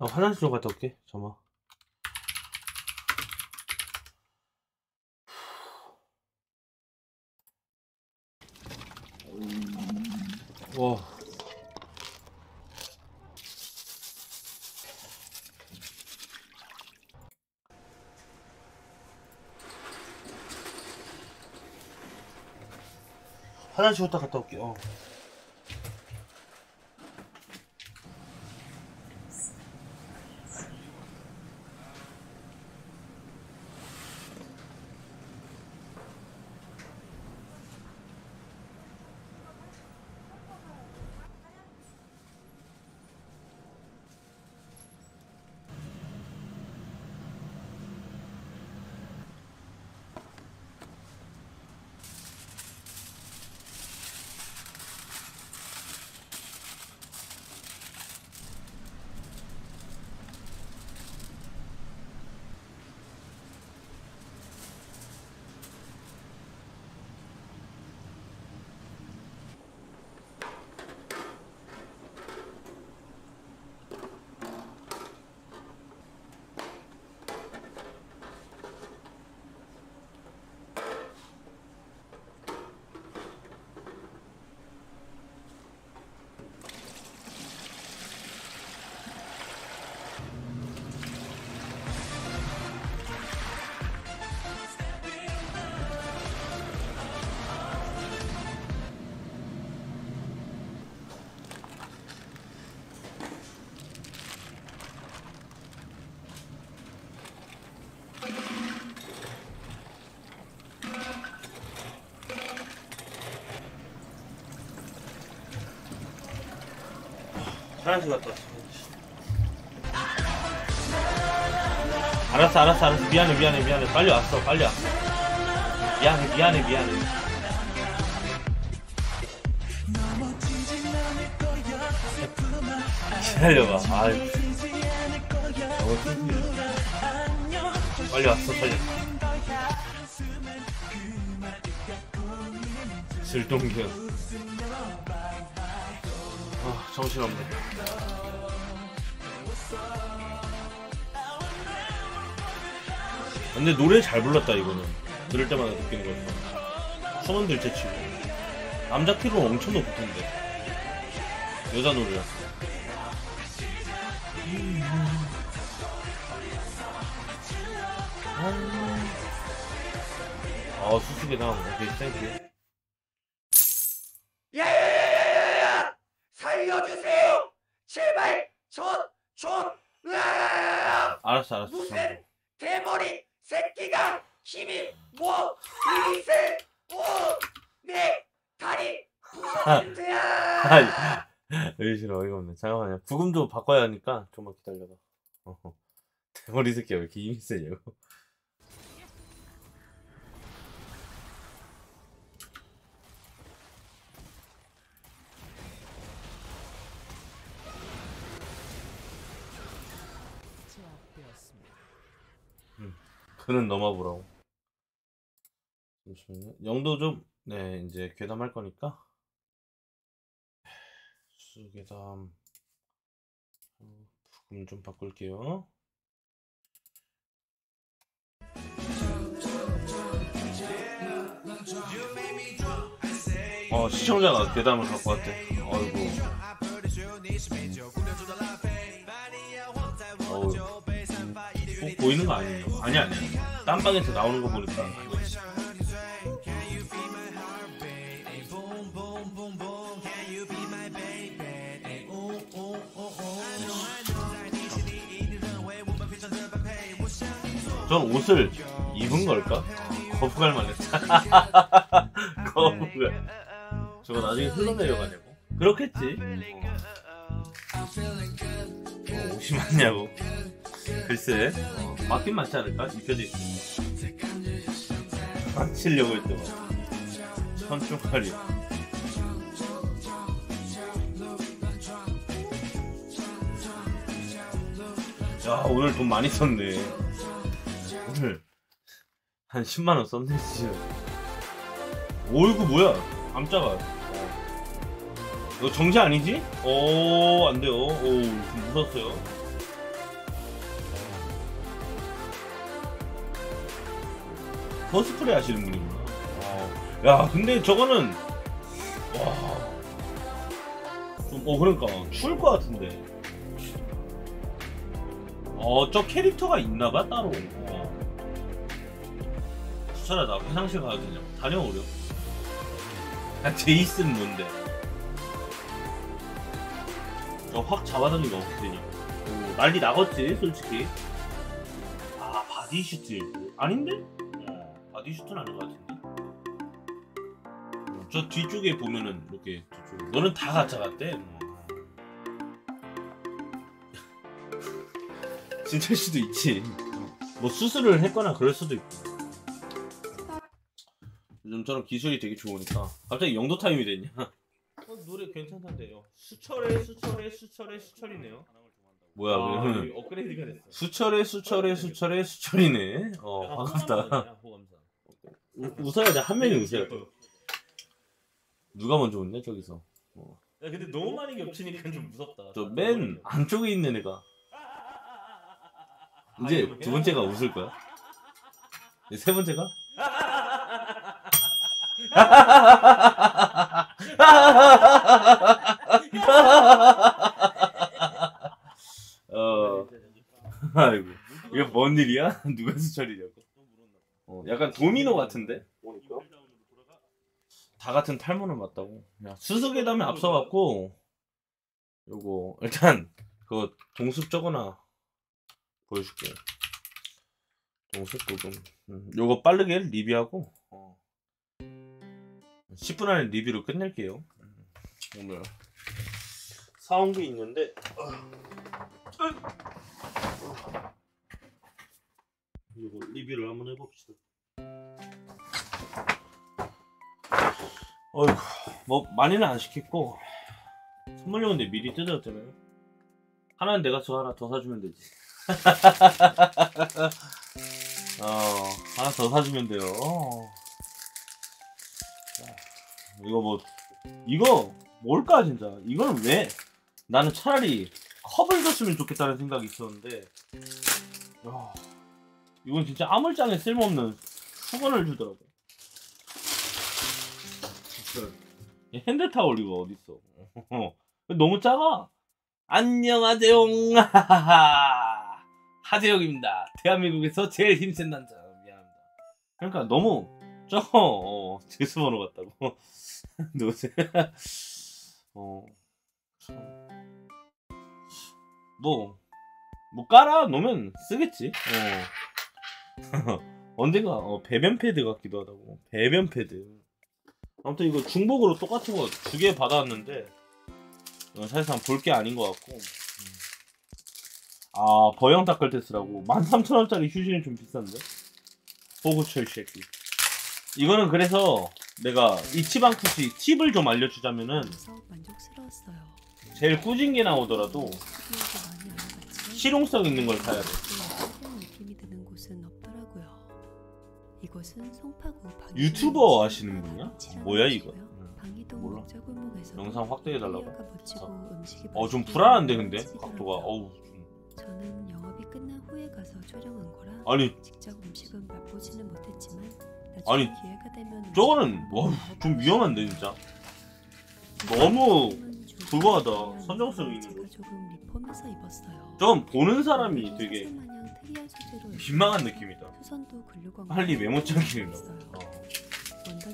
화장실 좀 갔다 올게. 잠깐만. 와. 화장실 갔다 올게. 화장실 갔다 왔어. 알았어. 미안해. 빨리 왔어. 미안해. 기다려봐. 너무 힘들어. 빨리 왔어. 질동기현. 정신없네. 근데 노래 잘 불렀다. 이거는 들을 때마다 느끼는 거였어. 성원들 제치고 남자 키로는 엄청 높을 텐데 여자 노래였어. 수수께끼 오케이, 땡큐. 야야야야야야! 살려주세요! 제발 알았어. 무슨 대머리 새끼가 힘이 내 다리 부서진대야. 왜 싫어. 어이가 없네. 잠깐만요. 부금 좀 바꿔야 하니까 좀만 기다려봐. 대머리 새끼가 왜 이렇게 힘이 세냐고. 그는 넘어보라고. 잠시만요. 영도 좀, 네, 이제 괴담할 거니까. 수괴담. 부금 좀 바꿀게요. 시청자가 괴담을 갖고 왔대. 꼭 보이는 거 아니에요? 아니야. 딴방에서 나오는 거 보니까. 전 옷을 입은 걸까? 거부갈 만했다. 거부갈. 저거 나중에 흘러내려가냐고? 그렇겠지. 옷이 맞냐고. 글쎄, 맞긴 맞지 않을까? 입혀져 있으니까. 맞히려고 했더만. 천충팔이. 야, 오늘 돈 많이 썼네. 오늘 한 10만원 썼네, 진짜. 어이구, 뭐야. 깜짝아. 이거 정지 아니지? 안 돼요. 좀 무섭어요. 코스프레 하시는 분이구나. 야, 근데 저거는 와, 좀 그러니까 추울 것 같은데. 저 캐릭터가 있나봐 따로. 수철아, 나 화장실 가야 되냐? 다녀오려. 제이슨 뭔데? 확 잡아당기가 어떻게 되냐? 난리 나겠지, 솔직히. 바디슈트 아닌데? 바디슈트는 아닌 것 같은데? 저 뒤쪽에 보면은 이렇게 뒤쪽에. 너는 다 가짜 같대. 진짜일 수도 있지. 뭐 수술을 했거나 그럴 수도 있고. 요즘처럼 기술이 되게 좋으니까 갑자기 영도 타임이 됐냐? 노래 괜찮던데요. 수철이네요. 뭐야, 그러면 업그레이드가 됐어. 수철이네. 반갑다. 웃어야 돼. 한 명이 웃어야 돼. 누가 먼저 웃네 저기서. 야, 근데 너무 많이 겹치니까 좀 무섭다. 저 맨 안쪽에 있는 애가 이제 두 번째가 웃을 거야. 세 번째가? 아이고, 이게 뭔 일이야? 누가 수철이냐고. 약간 도미노 같은데? 다 같은 탈모는 맞다고. 야, 수수께담에 앞서갖고 요거 일단 그거 동숲 저거나 보여줄게. 동숲 부분. 요거 빠르게 리뷰하고 10분 안에 리뷰로 끝낼게요. 오늘 사온 게 있는데 이거 리뷰를 한번 해봅시다. 어이구, 뭐 많이는 안 시켰고 선물용인데 미리 뜯어졌잖아요. 하나는 내가 하나 더 사주면 되지. 하나 더 사주면 돼요. 이거 뭘까 진짜. 이거는 왜? 나는 차라리 컵을 줬으면 좋겠다는 생각이 있었는데 이건 진짜 아물장에 쓸모없는 수건을 주더라고. 핸드타올 이거 어딨어. 너무 작아. 안녕하세요. 하재영입니다. 대한민국에서 제일 힘센 남자. 미안합니다. 그러니까 너무 적어. 제수번호 같다고. 누구세요? 뭐 깔아 놓으면 쓰겠지. 언젠가 배변 패드 같기도 하다고. 배변 패드. 아무튼 이거 중복으로 똑같은 거 2개 받아왔는데 사실상 볼 게 아닌 것 같고. 버영 닦을 때 쓰라고. 13,000원짜리 휴지는 좀 비싼데. 호구철 새끼. 이거는 그래서 내가 이치방쿠시 팁을 좀 알려주자면은 제일 꾸진 게 나오더라도 실용성 있는 걸 사야 돼. 유튜버 하시는 분이야? 뭐야 이거? 몰라. 영상 확대해달라고? 좀 불안한데 근데? 각도가 저는 영업이 끝난 후에 가서 촬영한 거라 아니 직접 음식은 맛보지는 못했지만 아니 기회가 되면 저거는 좀 위험한데 진짜. 너무 그거하다. 선정성 있는 거. 조금 리폼해서 입었어요. 저건 보는 사람이 되게 민망한 느낌이다. 수선도 글루건 빨리 메모장기를 원단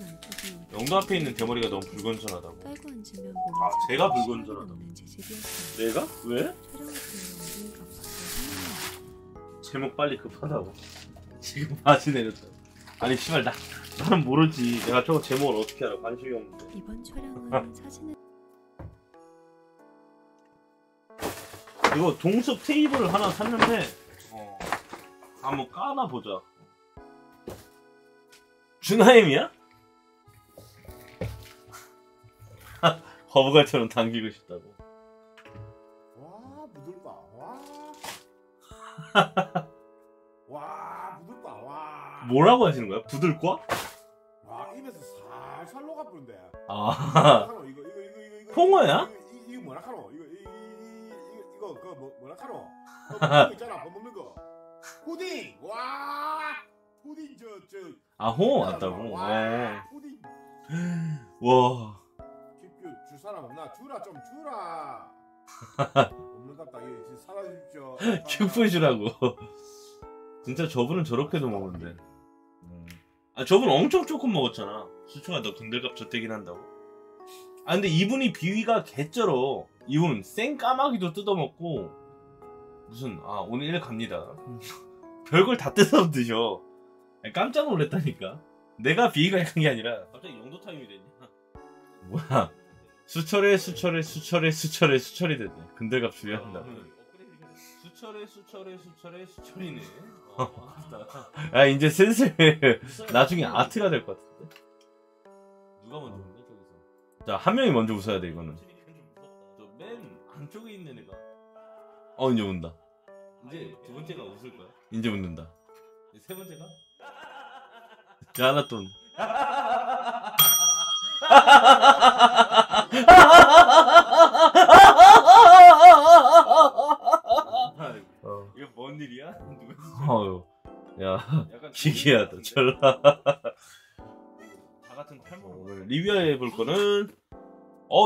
안쪽이 영도 앞에 있는 대머리가 너무 불건전하다고. 깔고 앉으면 제가 불건전하다. 내가? 왜? 촬영할 때 엉덩이가 없어서 제목 빨리 급하다고. 지금 바지 내렸다. 아니 씨발 나는 모르지. 내가 저거 제목을 어떻게 알아. 관심이 없는데. 이번 촬영은 사진을 이거 동숲 테이블을 하나 샀는데 한번 까나 보자. 준하임이야? 거북알처럼 당기고 싶다고. 와 부들다. 와 부들다. 와. 뭐라고 하시는 거야? 부들과? 와 입에서 살살 녹아버린데. 이거 홍어야? 이거 뭐라 카노? 이거 뭐라 카노? 있잖아 밥 먹는 거. 푸딩. 와 푸딩 저 아 홍어 왔다고? 와, 푸딩. 와. 줄 사람 없나? 주라 좀 주라. 없는 갑다. 이 사다 주십시오. 큐프 주라고. 진짜 저분은 저렇게도 먹는데. 아 저분 엄청 조금 먹었잖아. 수초가 너 군대값 젖대긴 한다고. 아 근데 이분이 비위가 개쩔어. 이분 생 까마귀도 뜯어먹고 무슨 아 오늘 일 갑니다. 별걸 다 뜯어 드셔. 아니, 깜짝 놀랐다니까. 내가 비위가 약한 게 아니라 갑자기 영도 타임이 됐냐. 뭐야. 수철에 수철이 됐네. 군대값 주의한다. 수철이네. 야 이제 슬슬 나중에 아트가 될 것 같은데. 누가 먼저 웃냐 저기서. 자 한 명이 먼저 웃어야 돼 이거는. 저 맨 안쪽에 있는 애가. 이제 운다. 이제 두 번째가 웃을 거야. 이제 웃는다. 이제 세 번째가. 야 하나 또. 이거 뭔 일이야? 어유, 야, 기괴하다, 절라. 다 같은 탈모. 오늘 리뷰해 볼 거는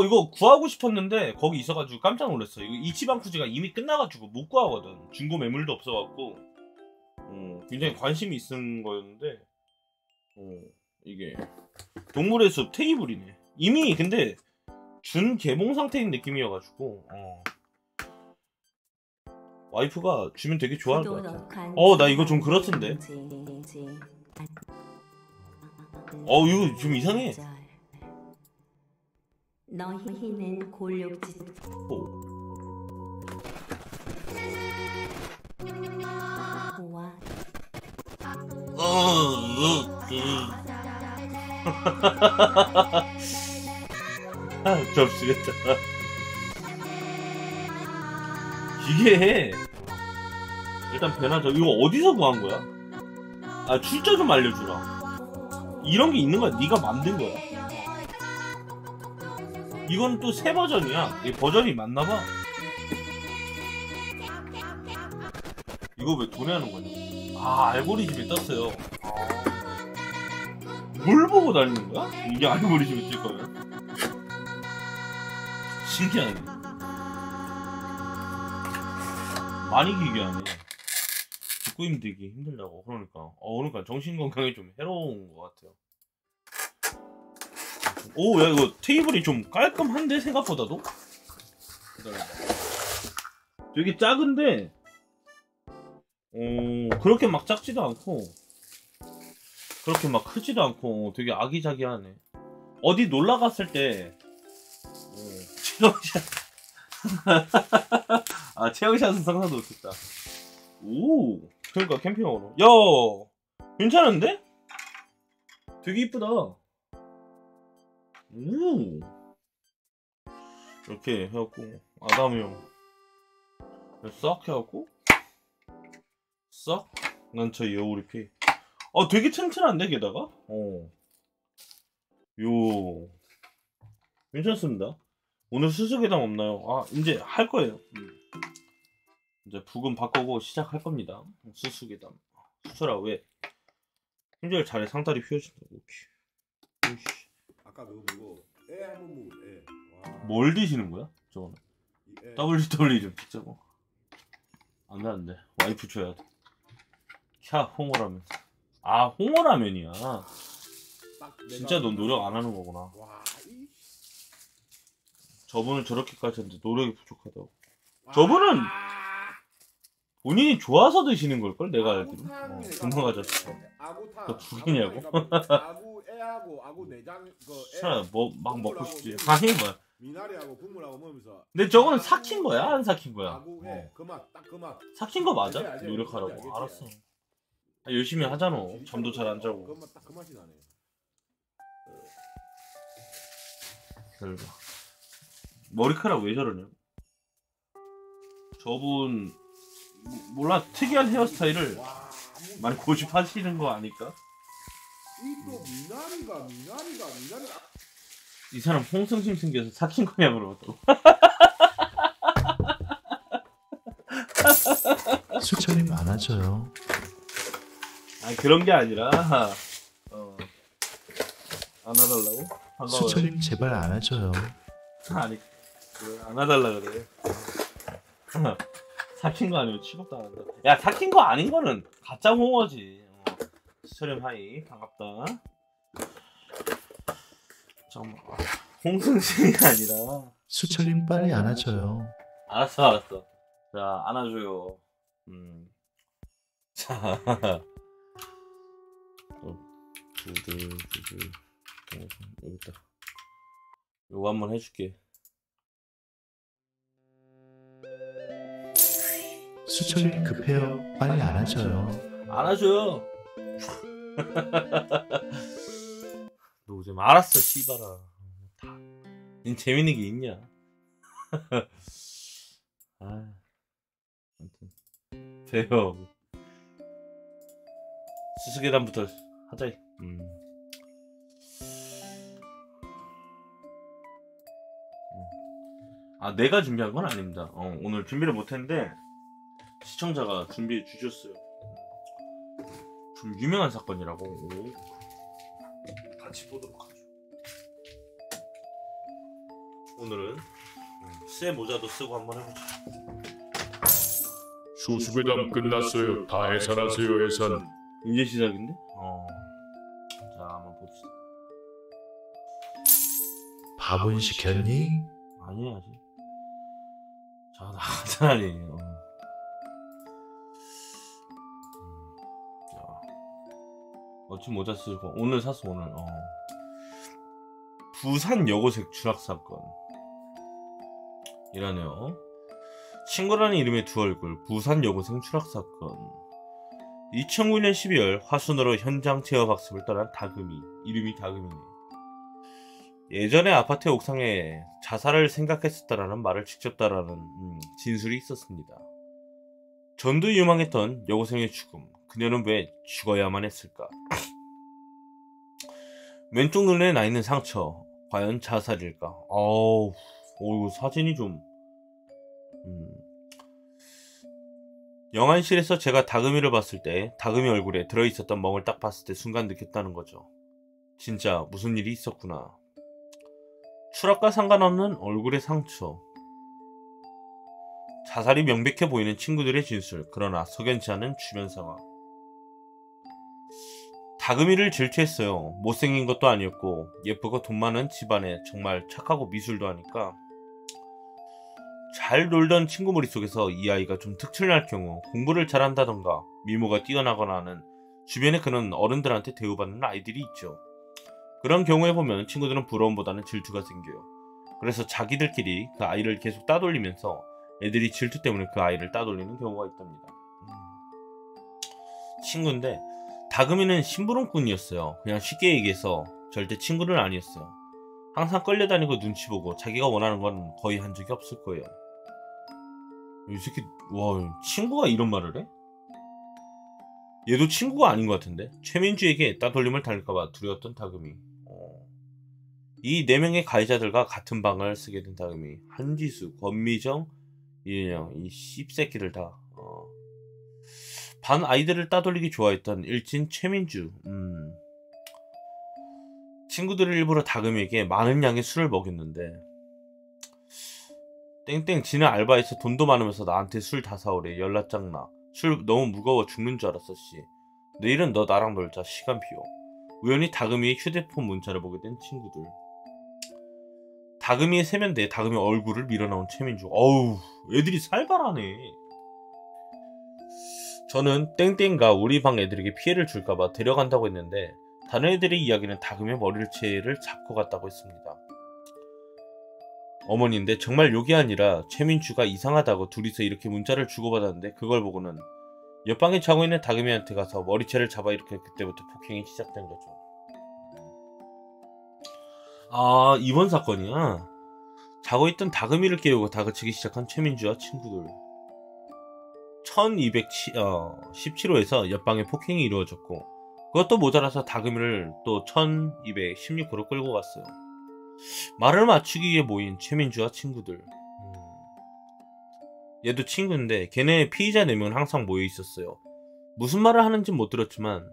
이거 구하고 싶었는데 거기 있어가지고 깜짝 놀랐어. 이거 이치방 쿠지가 이미 끝나가지고 못 구하거든. 중고 매물도 없어갖고 굉장히 관심이 있은 거였는데 이게 동물의 숲 테이블이네. 이미 근데 준 개봉 상태인 느낌이어가지고 와이프가 주면 되게 좋아할 것 같아. 나 이거 좀 그렇던데. 이거 좀 이상해. 너희는 골욕지 보아 접시겠다. 이게 일단 변하죠. 이거 어디서 구한 거야? 아 출처 좀 알려주라. 이런 게 있는 거야? 네가 만든 거야? 이건 또 새 버전이야. 이 버전이 맞나봐. 이거 왜 도내하는 거냐? 알고리즘이 떴어요. 뭘 보고 다니는 거야? 이게 알고리즘이 뜰 거면 신기하네. 많이 기괴하네. 듣고 힘들기 힘들다고. 그러니까 정신건강에 좀 해로운 것 같아요. 야 이거 테이블이 좀 깔끔한데 생각보다도? 되게 작은데 그렇게 막 작지도 않고 그렇게 막 크지도 않고 되게 아기자기하네. 어디 놀러 갔을 때 체형샷 체형샷은 상상도 못했다. 그러니까 캠핑으로. 야 괜찮은데? 되게 이쁘다. 이렇게 해갖고 아담형 싹 해갖고 싹 난처 여우리피. 되게 튼튼한데 게다가 괜찮습니다. 오늘 수수계담 없나요? 이제 할 거예요. 이제 부금 바꾸고 시작할 겁니다. 수수계담. 수수라 왜? 힘들 잘해. 상다리 휘어진다. 오케이. 아까 그거 애 한번 먹어. 애. 뭘 드시는 거야? 저거는 WW 좀 찍자고. 안돼 와이프 줘야 돼. 홍어라면. 홍어라면이야. 진짜 넌 노력 안 하는 거구나. 저분은 저렇게까지 하는데 노력이 부족하다고. 저분은 본인이 좋아서 드시는 걸걸? 내가 알기로. 금방 가졌어. 너 죽이냐고? 아구 내장 막 먹고 싶지. 아니 뭐야. 미나리하고 국물하고 먹으면서. 근데 저거는 삭힌 거야? 안 삭힌 거야? 그 맛, 딱 그 맛. 삭힌 거 맞아? 알지, 노력하라고. 알지. 알았어. 열심히 하잖아. 잠도 잘 안 자고. 그 맛, 딱 그 맛이 나네. 기다려봐. 머리카락 왜 저러냐? 저분 몰라 특이한 헤어스타일을 많이 고집하시는 거 아닐까? 이또 미나리가. 이 사람 홍성심 생겨서 삭힌 거냐 물어봤다고. 수철이 많아져요. 아니 그런 게 아니라 안아달라고? 반가워요. 수철님 제발 안아줘요. 아니 그래, 안아달라 그래. 삭힌 거 아니면 취급도 안 한다. 야 삭힌 거 아닌 거는 가짜 홍어지. 수철님 하이 반갑다. 잠깐만. 홍승신이 아니라. 수철님 빨리 안아줘요. 알았어. 자 안아줘요. 자. 두들 여기 있다. 요거 한번 해줄게. 수철님 급해요. 빨리 안아줘요. 안아줘요. 너 좀 알았어 씨발아. 닌 재밌는 게 있냐? 아, 아무튼 배워. 수수계단부터 하자. 아 내가 준비한 건 아닙니다. 오늘 준비를 못했는데 시청자가 준비해 주셨어요. 좀 유명한 사건이라고. 오. 같이 보도록 하죠. 오늘은 쇠 모자도 쓰고 한번 해보자. 수수배담 끝났어요. 다 해산하세요. 해산. 이제 시작인데? 자 한번 봅시다. 밥은 시켰니? 아니 아직. 자 나가자니. 어찌 모자 쓰고 오늘 샀어 오늘. 부산 여고생 추락 사건 이라네요. 친구라는 이름의 두 얼굴. 부산 여고생 추락 사건. 2009년 12월 화순으로 현장 체험 학습을 떠난 다금이. 이름이 다금이네. 예전에 아파트 옥상에 자살을 생각했었다라는 말을 직접 따라하는 진술이 있었습니다. 전도 유망했던 여고생의 죽음. 그녀는 왜 죽어야만 했을까? 왼쪽 눈에 나 있는 상처. 과연 자살일까? 이거 사진이 좀. 영안실에서 제가 다금이를 봤을 때 다금이 얼굴에 들어있었던 멍을 딱 봤을 때 순간 느꼈다는 거죠. 진짜 무슨 일이 있었구나. 추락과 상관없는 얼굴의 상처. 자살이 명백해 보이는 친구들의 진술. 그러나 석연치 않은 주변 상황. 다금이를 질투했어요. 못생긴 것도 아니었고 예쁘고 돈 많은 집안에 정말 착하고 미술도 하니까. 잘 놀던 친구 머릿속에서 이 아이가 좀 특출날 경우 공부를 잘한다던가 미모가 뛰어나거나 하는 주변에 그런 어른들한테 대우받는 아이들이 있죠. 그런 경우에 보면 친구들은 부러움보다는 질투가 생겨요. 그래서 자기들끼리 그 아이를 계속 따돌리면서 애들이 질투 때문에 그 아이를 따돌리는 경우가 있답니다. 친구인데 다금이는 심부름꾼이었어요. 그냥 쉽게 얘기해서 절대 친구는 아니었어요. 항상 끌려다니고 눈치 보고 자기가 원하는 건 거의 한 적이 없을 거예요. 이 새끼 와 친구가 이런 말을 해? 얘도 친구가 아닌 것 같은데? 최민주에게 따돌림을 당할까봐 두려웠던 다금이. 이 4명의 가해자들과 같은 방을 쓰게 된 다금이. 한지수, 권미정, 이은영, 이 씹새끼를 다. 반 아이들을 따돌리기 좋아했던 일진 최민주. 친구들을 일부러 다금이에게 많은 양의 술을 먹였는데 땡땡 지는 알바에서 돈도 많으면서 나한테 술 다 사오래. 연락장 나. 술 너무 무거워 죽는 줄 알았어 씨. 내일은 너 나랑 놀자. 시간 비워. 우연히 다금이의 휴대폰 문자를 보게 된 친구들. 다금이의 세면대에 다금이 얼굴을 밀어넣은 최민주. 어우 애들이 살벌하네. 저는 땡땡과 우리 방 애들에게 피해를 줄까봐 데려간다고 했는데 다른 애들의 이야기는 다금의 머리채를 잡고 갔다고 했습니다. 어머니인데 정말 욕이 아니라 최민주가 이상하다고 둘이서 이렇게 문자를 주고받았는데 그걸 보고는 옆방에 자고 있는 다금이한테 가서 머리채를 잡아 이렇게 그때부터 폭행이 시작된 거죠. 아 이번 사건이야. 자고 있던 다금이를 깨우고 다그치기 시작한 최민주와 친구들. 1217호에서 옆방에 폭행이 이루어졌고 그것도 모자라서 다금이를 또 1216호로 끌고 갔어요. 말을 맞추기 위해 모인 최민주와 친구들. 얘도 친구인데 걔네 피의자 4명은 항상 모여 있었어요. 무슨 말을 하는지 못 들었지만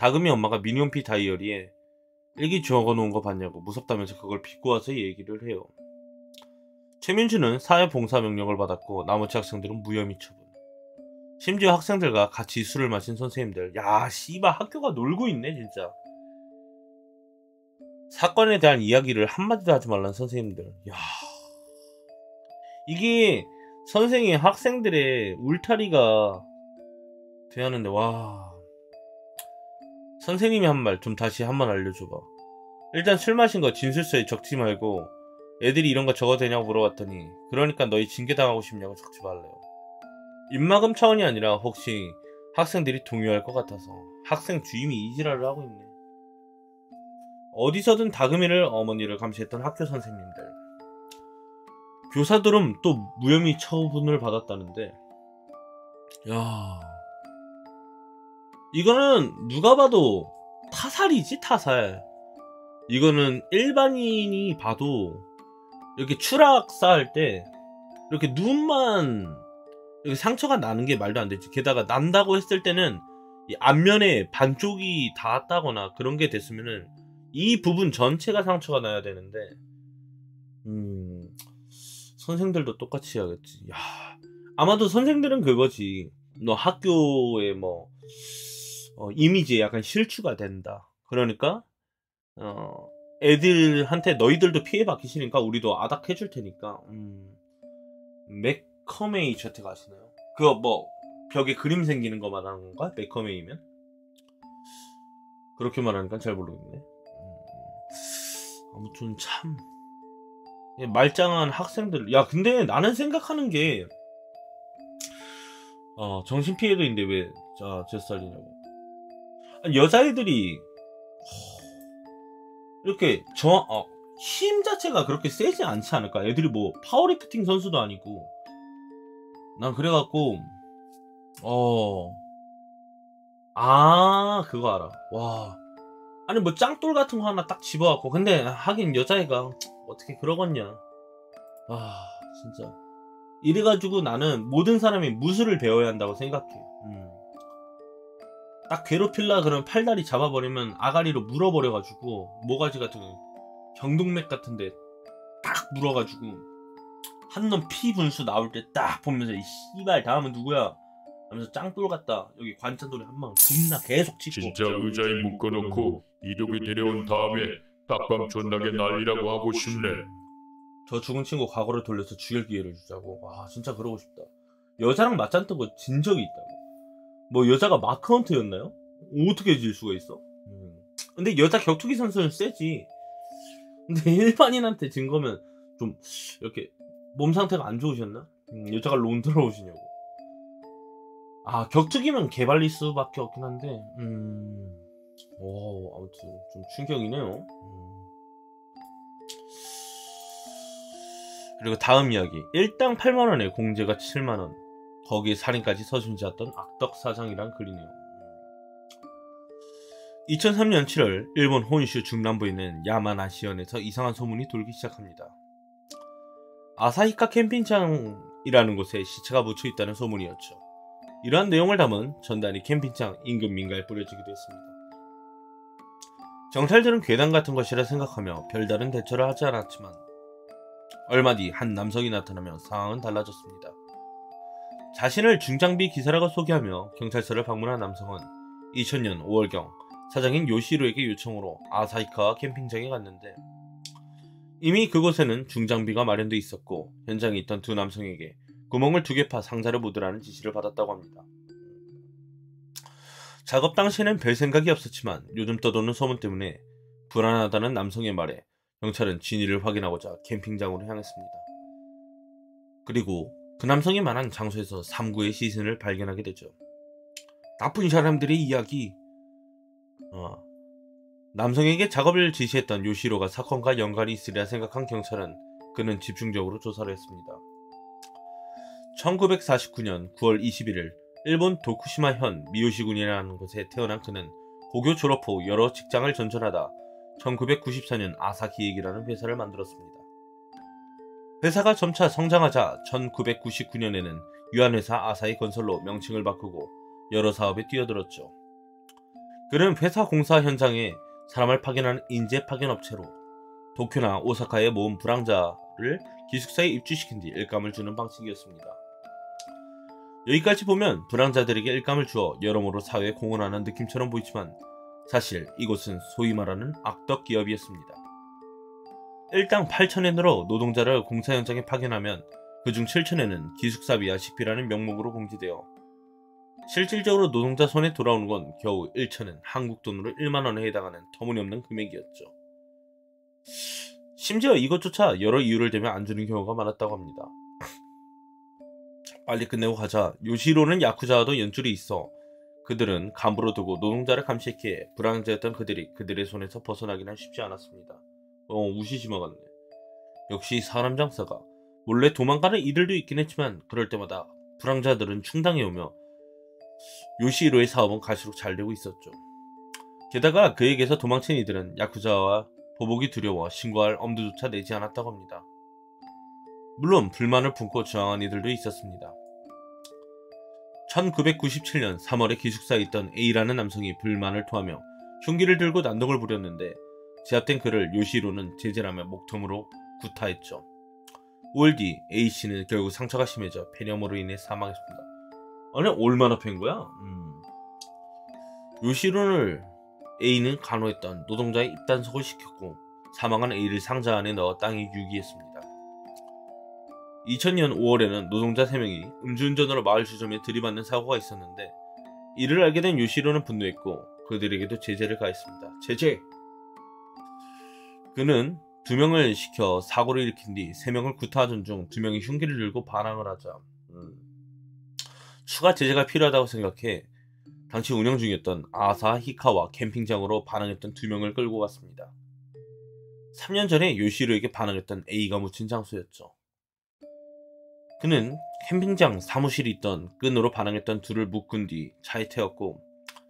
다금이 엄마가 미니홈피 다이어리에 일기 적어놓은 거 봤냐고 무섭다면서 그걸 비꼬아서 얘기를 해요. 최민주는 사회봉사 명령을 받았고 나머지 학생들은 무혐의 처분. 심지어 학생들과 같이 술을 마신 선생님들. 야 씨발 학교가 놀고 있네 진짜. 사건에 대한 이야기를 한마디도 하지 말라는 선생님들. 야 이게 선생이 학생들의 울타리가 돼야 하는데 와 선생님이 한 말 좀 다시 한번 알려줘봐. 일단 술 마신 거 진술서에 적지 말고 애들이 이런 거 적어도 되냐고 물어봤더니 그러니까 너희 징계당하고 싶냐고 적지 말래요. 입막음 차원이 아니라 혹시 학생들이 동요할 것 같아서 학생 주임이 이지랄을 하고 있네. 어디서든 다금이를 어머니를 감시했던 학교 선생님들. 교사들은 또 무혐의 처분을 받았다는데 야 이거는 누가 봐도 타살이지 타살. 이거는 일반인이 봐도 이렇게 추락 쌓을 때 이렇게 눈만 이렇게 상처가 나는 게 말도 안 되지. 게다가 난다고 했을 때는 이 앞면에 반쪽이 닿았다거나 그런 게 됐으면은 이 부분 전체가 상처가 나야 되는데 선생들도 똑같이 해야겠지. 야 아마도 선생들은 그거지. 너 학교에 뭐 이미지에 약간 실추가 된다. 그러니까 애들한테 너희들도 피해받기 싫으니까 우리도 아닥해줄 테니까 매커메이 저택 아시나요? 그거 뭐 벽에 그림 생기는 거 말하는 건가? 매커메이면? 그렇게 말하니까 잘 모르겠네. 아무튼 참 말짱한 학생들. 야 근데 나는 생각하는 게 정신피해도인데 왜 몇 살이냐고. 아니, 여자애들이 이렇게 힘 자체가 그렇게 세지 않지 않을까? 애들이 뭐 파워리프팅 선수도 아니고. 난 그래갖고 그거 알아. 와 아니 뭐 짱돌 같은 거 하나 딱 집어갖고. 근데 하긴 여자애가 어떻게 그러겠냐. 진짜 이래가지고 나는 모든 사람이 무술을 배워야 한다고 생각해. 딱 괴롭힐라 그러면 팔다리 잡아버리면 아가리로 물어버려가지고 모가지 같은 거 경동맥 같은데 딱 물어가지고 한 놈 피 분수 나올 때 딱 보면서 이 씨발 다음은 누구야 하면서 짱돌 같다 여기 관찬돌이 한 방 존나 계속 찍고 진짜 의자에 묶어놓고 이륙이 데려온 다음에 딱밤 존나게 난리라고 하고 싶네. 저 죽은 친구 과거를 돌려서 죽일 기회를 주자고. 와 진짜 그러고 싶다. 여자랑 맞짱 뜨고 진 적이 있다고. 뭐 여자가 마크헌트였나요? 어떻게 질 수가 있어? 근데 여자 격투기 선수는 세지. 근데 일반인한테 진 거면 좀 이렇게 몸 상태가 안 좋으셨나? 여자가 론 들어오시냐고. 격투기면 개발릴 수밖에 없긴 한데 아무튼 좀 충격이네요. 그리고 다음 이야기. 일당 8만원에 공제가 7만원. 거기에 살인까지 서슴지었던 악덕 사장이란 글이네요. 2003년 7월 일본 혼슈 중남부에 있는 야마나시현에서 이상한 소문이 돌기 시작합니다. 아사히카 캠핑장이라는 곳에 시체가 묻혀있다는 소문이었죠. 이러한 내용을 담은 전단이 캠핑장 인근 민가에 뿌려지기도 했습니다. 경찰들은 괴담 같은 것이라 생각하며 별다른 대처를 하지 않았지만 얼마 뒤 한 남성이 나타나며 상황은 달라졌습니다. 자신을 중장비 기사라고 소개하며 경찰서를 방문한 남성은 2000년 5월경 사장인 요시로에게 요청으로 아사히카 캠핑장에 갔는데 이미 그곳에는 중장비가 마련돼 있었고 현장에 있던 두 남성에게 구멍을 2개 파 상자를 묻으라는 지시를 받았다고 합니다. 작업 당시에는 별 생각이 없었지만 요즘 떠도는 소문 때문에 불안하다는 남성의 말에 경찰은 진위를 확인하고자 캠핑장으로 향했습니다. 그리고 그 남성이 말한 장소에서 3구의 시신을 발견하게 되죠. 나쁜 사람들의 이야기. 남성에게 작업을 지시했던 요시로가 사건과 연관이 있으리라 생각한 경찰은 그는 집중적으로 조사를 했습니다. 1949년 9월 21일 일본 도쿠시마현 미요시군이라는 곳에 태어난 그는 고교 졸업 후 여러 직장을 전전하다 1994년 아사기획이라는 회사를 만들었습니다. 회사가 점차 성장하자 1999년에는 유한회사 아사히 건설로 명칭을 바꾸고 여러 사업에 뛰어들었죠. 그는 회사 공사 현장에 사람을 파견하는 인재 파견 업체로 도쿄나 오사카에 모은 불황자를 기숙사에 입주시킨 뒤 일감을 주는 방식이었습니다. 여기까지 보면 불황자들에게 일감을 주어 여러모로 사회에 공헌하는 느낌처럼 보이지만 사실 이곳은 소위 말하는 악덕 기업이었습니다. 일당 8,000엔으로 노동자를 공사 현장에 파견하면 그중 7,000엔은 기숙사비와 식비라는 명목으로 공제되어 실질적으로 노동자 손에 돌아오는 건 겨우 1,000엔, 한국 돈으로 1만원에 해당하는 터무니없는 금액이었죠. 심지어 이것조차 여러 이유를 대며 안 주는 경우가 많았다고 합니다. 빨리 끝내고 가자. 요시로는 야쿠자와도 연줄이 있어 그들은 간부로 두고 노동자를 감시했기에 불황자였던 그들이 그들의 손에서 벗어나기는 쉽지 않았습니다. 우시시마 같네. 역시 사람 장사가 몰래 도망가는 이들도 있긴 했지만 그럴 때마다 불황자들은 충당해오며 요시히로의 사업은 갈수록 잘되고 있었죠. 게다가 그에게서 도망친 이들은 야쿠자와 보복이 두려워 신고할 엄두조차 내지 않았다고 합니다. 물론 불만을 품고 저항한 이들도 있었습니다. 1997년 3월에 기숙사에 있던 A라는 남성이 불만을 토하며 흉기를 들고 난동을 부렸는데 제압된 그를 요시히로는 제재라며 목tom으로 구타했죠. 5월 뒤 A씨는 결국 상처가 심해져 폐렴으로 인해 사망했습니다. 아니 얼마나 팬 거야? 요시히로를 A는 간호했던 노동자의 입단속을 시켰고 사망한 A를 상자 안에 넣어 땅에 유기했습니다. 2000년 5월에는 노동자 3명이 음주운전으로 마을 주점에 들이받는 사고가 있었는데 이를 알게 된 요시히로는 분노했고 그들에게도 제재를 가했습니다. 제재! 그는 2명을 시켜 사고를 일으킨 뒤 3명을 구타하던 중 2명이 흉기를 들고 반항을 하자 추가 제재가 필요하다고 생각해 당시 운영 중이었던 아사히카와 캠핑장으로 반항했던 2명을 끌고 갔습니다. 3년 전에 요시히로에게 반항했던 A가 묻힌 장소였죠. 그는 캠핑장 사무실이 있던 끈으로 반항했던 둘을 묶은 뒤 차에 태웠고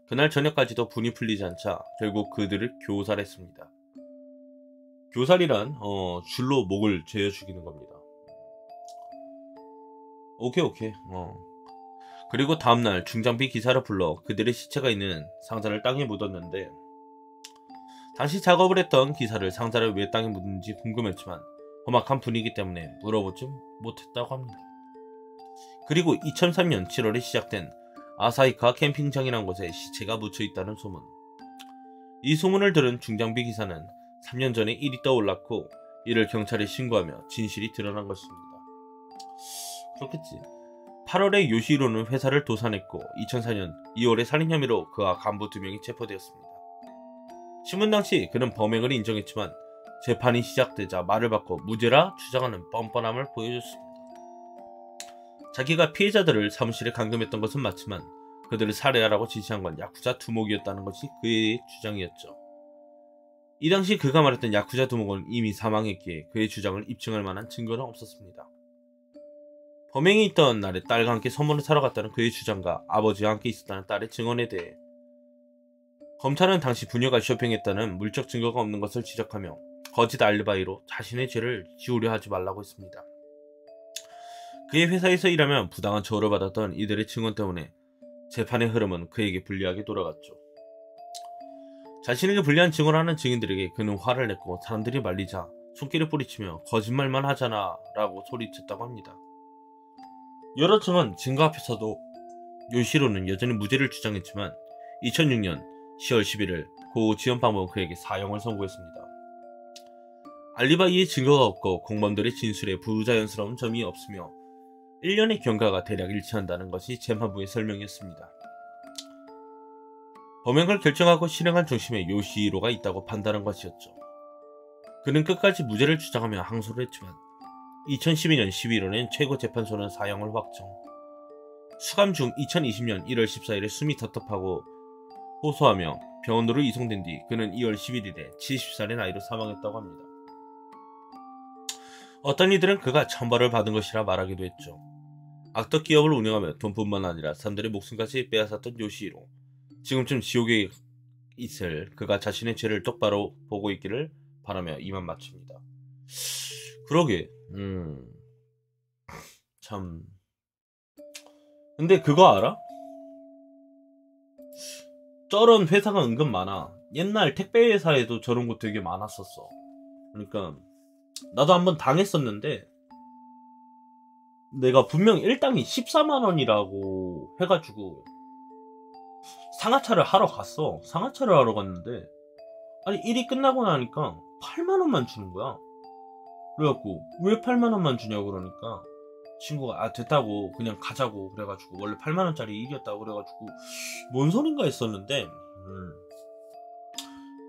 그날 저녁까지도 분이 풀리지 않자 결국 그들을 교살했습니다. 교살이란 줄로 목을 죄어 죽이는 겁니다. 오케이. 그리고 다음날 중장비 기사를 불러 그들의 시체가 있는 상자를 땅에 묻었는데 당시 작업을 했던 기사를 상자를 왜 땅에 묻는지 궁금했지만 험악한 분위기 때문에 물어보지 못했다고 합니다. 그리고 2003년 7월에 시작된 아사히카 캠핑장이란 곳에 시체가 묻혀있다는 소문. 이 소문을 들은 중장비 기사는 3년 전에 일이 떠올랐고 이를 경찰에 신고하며 진실이 드러난 것입니다. 그렇겠지. 8월에 요시히로는 회사를 도산했고 2004년 2월에 살인 혐의로 그와 간부 2명이 체포되었습니다. 신문 당시 그는 범행을 인정했지만 재판이 시작되자 말을 바꿔 무죄라 주장하는 뻔뻔함을 보여줬습니다. 자기가 피해자들을 사무실에 감금했던 것은 맞지만 그들을 살해하라고 지시한 건 야쿠자 두목이었다는 것이 그의 주장이었죠. 이 당시 그가 말했던 야쿠자 두목은 이미 사망했기에 그의 주장을 입증할 만한 증거는 없었습니다. 범행이 있던 날에 딸과 함께 선물을 사러 갔다는 그의 주장과 아버지와 함께 있었다는 딸의 증언에 대해 검찰은 당시 부녀가 쇼핑했다는 물적 증거가 없는 것을 지적하며 거짓 알리바이로 자신의 죄를 지우려 하지 말라고 했습니다. 그의 회사에서 일하면 부당한 처우를 받았던 이들의 증언 때문에 재판의 흐름은 그에게 불리하게 돌아갔죠. 자신에게 불리한 증언을 하는 증인들에게 그는 화를 냈고 사람들이 말리자 손길을 뿌리치며 거짓말만 하잖아 라고 소리쳤다고 합니다. 여러 증언, 증거 앞에서도 요시히로는 여전히 무죄를 주장했지만 2006년 10월 11일 고 지연방법은 그에게 사형을 선고했습니다. 알리바이의 증거가 없고 공범들의 진술에 부자연스러운 점이 없으며 1년의 경과가 대략 일치한다는 것이 재판부의 설명이었습니다. 범행을 결정하고 실행한 중심에 요시히로가 있다고 판단한 것이었죠. 그는 끝까지 무죄를 주장하며 항소를 했지만 2012년 11월엔 최고재판소는 사형을 확정. 수감 중 2020년 1월 14일에 숨이 텁텁하고 호소하며 병원으로 이송된 뒤 그는 2월 11일에 70살의 나이로 사망했다고 합니다. 어떤 이들은 그가 천벌을 받은 것이라 말하기도 했죠. 악덕 기업을 운영하며 돈뿐만 아니라 사람들의 목숨까지 빼앗았던 요시히로. 지금쯤 지옥에 있을 그가 자신의 죄를 똑바로 보고 있기를 바라며 이만 마칩니다. 그러게 참 근데 그거 알아? 저런 회사가 은근 많아. 옛날 택배 회사에도 저런 거 되게 많았었어. 그러니까 나도 한번 당했었는데 내가 분명 일당이 14만 원이라고 해가지고 상하차를 하러 갔어. 상하차를 하러 갔는데 아니 일이 끝나고 나니까 8만 원만 주는 거야. 그래갖고 왜 8만 원만 주냐고 그러니까 친구가 아 됐다고 그냥 가자고 그래가지고 원래 8만 원짜리 일이었다고 그래가지고 뭔 소린가 했었는데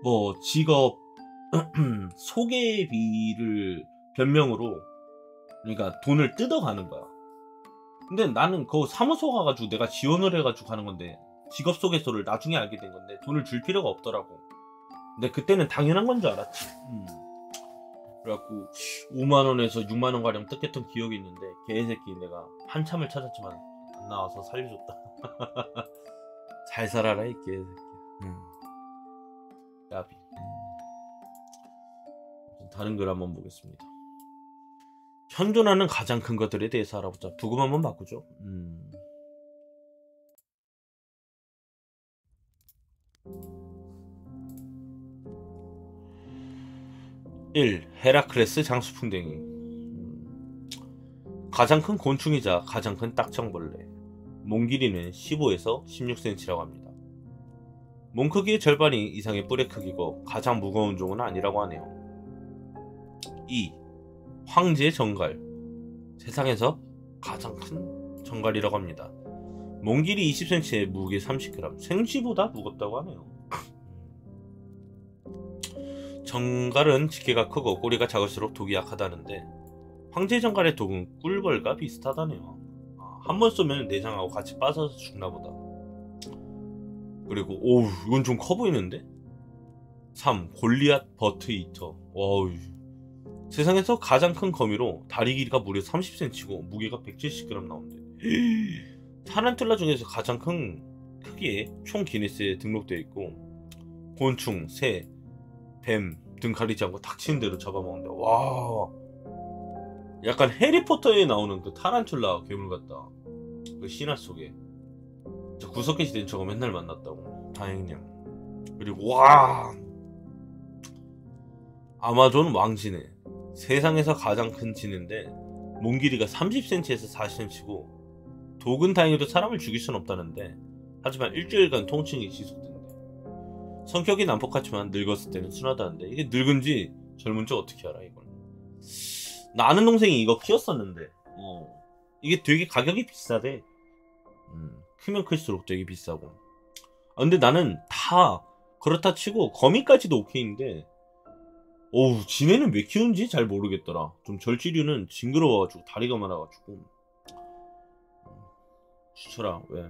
뭐 직업 소개비를 변명으로 그러니까 돈을 뜯어가는 거야. 근데 나는 그 사무소 가가지고 내가 지원을 해가지고 가는 건데 직업 소개서를 나중에 알게 된 건데 돈을 줄 필요가 없더라고. 근데 그때는 당연한 건 줄 알았지. 그래갖고 5만 원에서 6만 원 가량 뜯겼던 기억이 있는데 개새끼 내가 한참을 찾았지만 안 나와서 살려줬다. 잘 살아라 이 개새끼. 야비. 다른 글 한번 보겠습니다. 현존하는 가장 큰 것들에 대해서 알아보자. 부금 한번 바꾸죠. 1. 헤라클레스 장수풍뎅이. 가장 큰 곤충이자 가장 큰 딱정벌레. 몸 길이는 15에서 16cm라고 합니다. 몸 크기의 절반이 이상의 뿔의 크기고 가장 무거운 종은 아니라고 하네요. 2. 황제 정갈. 세상에서 가장 큰 정갈이라고 합니다. 몸 길이 20cm에 무게 30g. 생쥐보다 무겁다고 하네요. 정갈은 지게가 크고 꼬리가 작을수록 독이 약하다는데 황제 정갈의 독은 꿀벌과 비슷하다네요. 한 번 쏘면 내장하고 같이 빠져서 죽나보다. 그리고 오우 이건 좀 커 보이는데? 3. 골리앗 버트 이터. 와우. 세상에서 가장 큰 거미로 다리 길이가 무려 30cm고 무게가 170g 나온대. 타란툴라 중에서 가장 큰 크기에 총 기네스에 등록되어 있고 곤충, 새, 뱀 등 가리지 않고 닥치는 대로 잡아먹는데 와 약간 해리포터에 나오는 그 타란툴라 괴물 같다. 그 신화 속에 저 구석기 시대는 저거 맨날 만났다고. 다행이네요. 그리고 와 아마존 왕지네. 세상에서 가장 큰 지네인데 몸 길이가 30cm에서 40cm고 독은 다행히도 사람을 죽일 순 없다는데 하지만 일주일간 통증이 지속된대. 성격이 난폭하지만 늙었을 때는 순하다는데 이게 늙은지 젊은지 어떻게 알아 이걸. 나 아는 동생이 이거 키웠었는데 이게 되게 가격이 비싸대. 크면 클수록 되게 비싸고. 근데 나는 다 그렇다 치고 거미까지도 오케이인데 어우 지네는 왜 키우는지 잘 모르겠더라. 좀 절지류는 징그러워가지고 다리가 많아가지고 추천아 왜.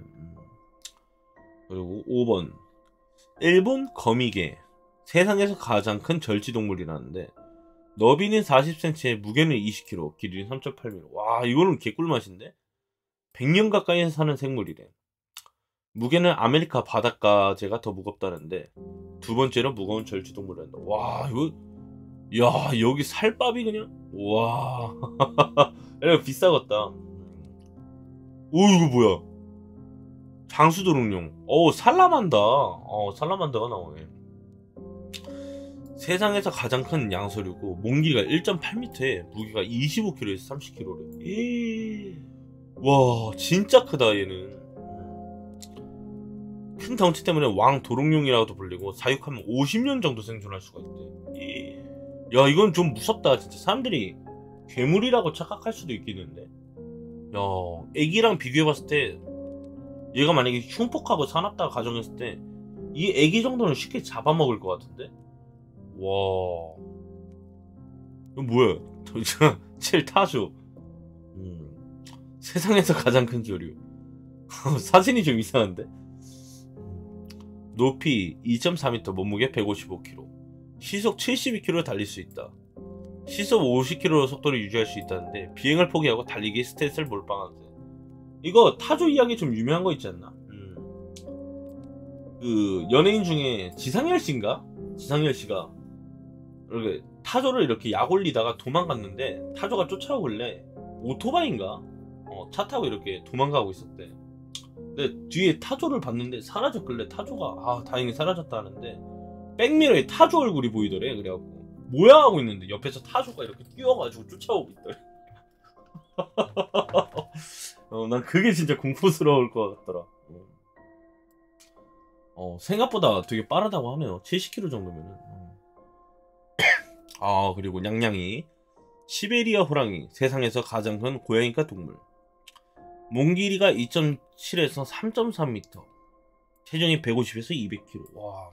그리고 5번 일본 거미개. 세상에서 가장 큰 절지동물이라는데 너비는 40cm에 무게는 20kg 길이는 3.8m. 와 이거는 개꿀맛인데. 100년 가까이 사는 생물이래. 무게는 아메리카 바닷가재가 더 무겁다는데 두 번째로 무거운 절지동물이란다. 와 이거 야 여기 살밥이 그냥 와 이거 비싸겠다. 오 이거 뭐야 장수도롱뇽. 살라만다. 살라만다가 나오네. 세상에서 가장 큰 양서류고 몸 길이가 1.8m에 무게가 25kg에서 30kg래. 와 진짜 크다 얘는. 큰 덩치 때문에 왕도롱뇽이라고도 불리고 사육하면 50년 정도 생존할 수가 있대. 야 이건 좀 무섭다 진짜. 사람들이 괴물이라고 착각할 수도 있겠는데. 야 애기랑 비교해봤을 때 얘가 만약에 흉폭하고 사납다고 가정했을 때 이 애기 정도는 쉽게 잡아먹을 것 같은데. 와 이거 뭐야 7 타조. 세상에서 가장 큰 조류. 사진이 좀 이상한데. 높이 2.4m, 몸무게 155kg, 시속 72km 달릴 수 있다. 시속 50km 속도를 유지할 수 있다는데 비행을 포기하고 달리기에 스탯을 몰빵하는데. 이거 타조 이야기 좀 유명한 거 있지 않나? 그 연예인 중에 지상렬 씨인가? 지상렬 씨가 이렇게 타조를 이렇게 약 올리다가 도망갔는데 타조가 쫓아오길래 오토바이인가? 차 타고 이렇게 도망가고 있었대. 근데 뒤에 타조를 봤는데 사라졌길래 타조가 다행히 사라졌다 하는데 백미러에 타조 얼굴이 보이더래. 그래갖고 뭐야 하고 있는데 옆에서 타조가 이렇게 뛰어가지고 쫓아오고 있더래. 난 그게 진짜 공포스러울 것 같더라. 생각보다 되게 빠르다고 하네요. 70km 정도면은. 그리고 냥냥이. 시베리아 호랑이. 세상에서 가장 큰 고양이과 동물. 몸 길이가 2.7에서 3.3m. 체중이 150에서 200kg. 와.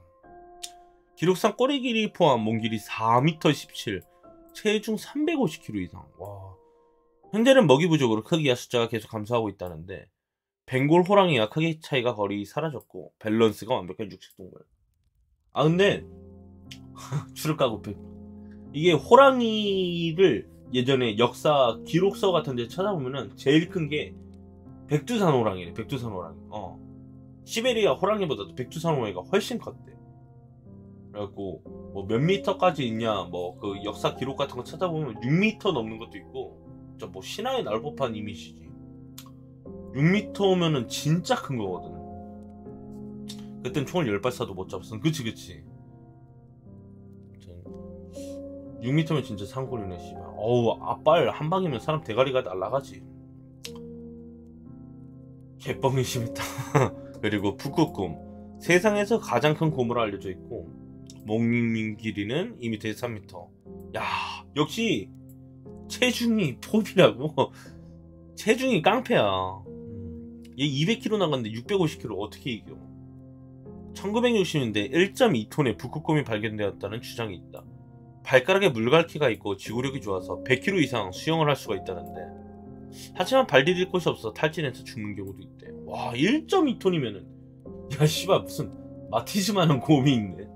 기록상 꼬리 길이 포함 몸 길이 4m 17. 체중 350kg 이상. 와. 현재는 먹이 부족으로 크기와 숫자가 계속 감소하고 있다는데 벵골 호랑이와 크기 차이가 거의 사라졌고 밸런스가 완벽한 육식동물. 근데 줄을 까고 이게 호랑이를 예전에 역사 기록서 같은 데 찾아보면은 제일 큰 게 백두산 호랑이래. 백두산 호랑이. 시베리아 호랑이보다도 백두산 호랑이가 훨씬 컸대. 그래갖고 뭐 몇 미터까지 있냐 뭐 그 역사 기록 같은 거 찾아보면 6미터 넘는 것도 있고 진짜 뭐 신화에 나올 법한 이미지지. 6m면은 진짜 큰 거거든. 그땐 총을 10발 쏴도 못 잡았어. 그치. 6m면 진짜 상골이네, 씨발. 앞발 한 방이면 사람 대가리가 날아가지. 개뻥이 심했다. 그리고 북극곰. 세상에서 가장 큰 곰으로 알려져 있고, 몸 길이는 2m에서 3m. 야, 역시 체중이 톱이라고. 체중이 깡패야. 얘 200kg 나갔는데 650kg 어떻게 이겨? 1960년대 1.2톤의 북극곰이 발견되었다는 주장이 있다. 발가락에 물갈퀴가 있고 지구력이 좋아서 100kg 이상 수영을 할 수가 있다는데 하지만 발 디딜 곳이 없어 탈진해서 죽는 경우도 있대. 와, 1.2톤이면은 야 씨발 무슨 마티즈만한 곰이 있네. 야.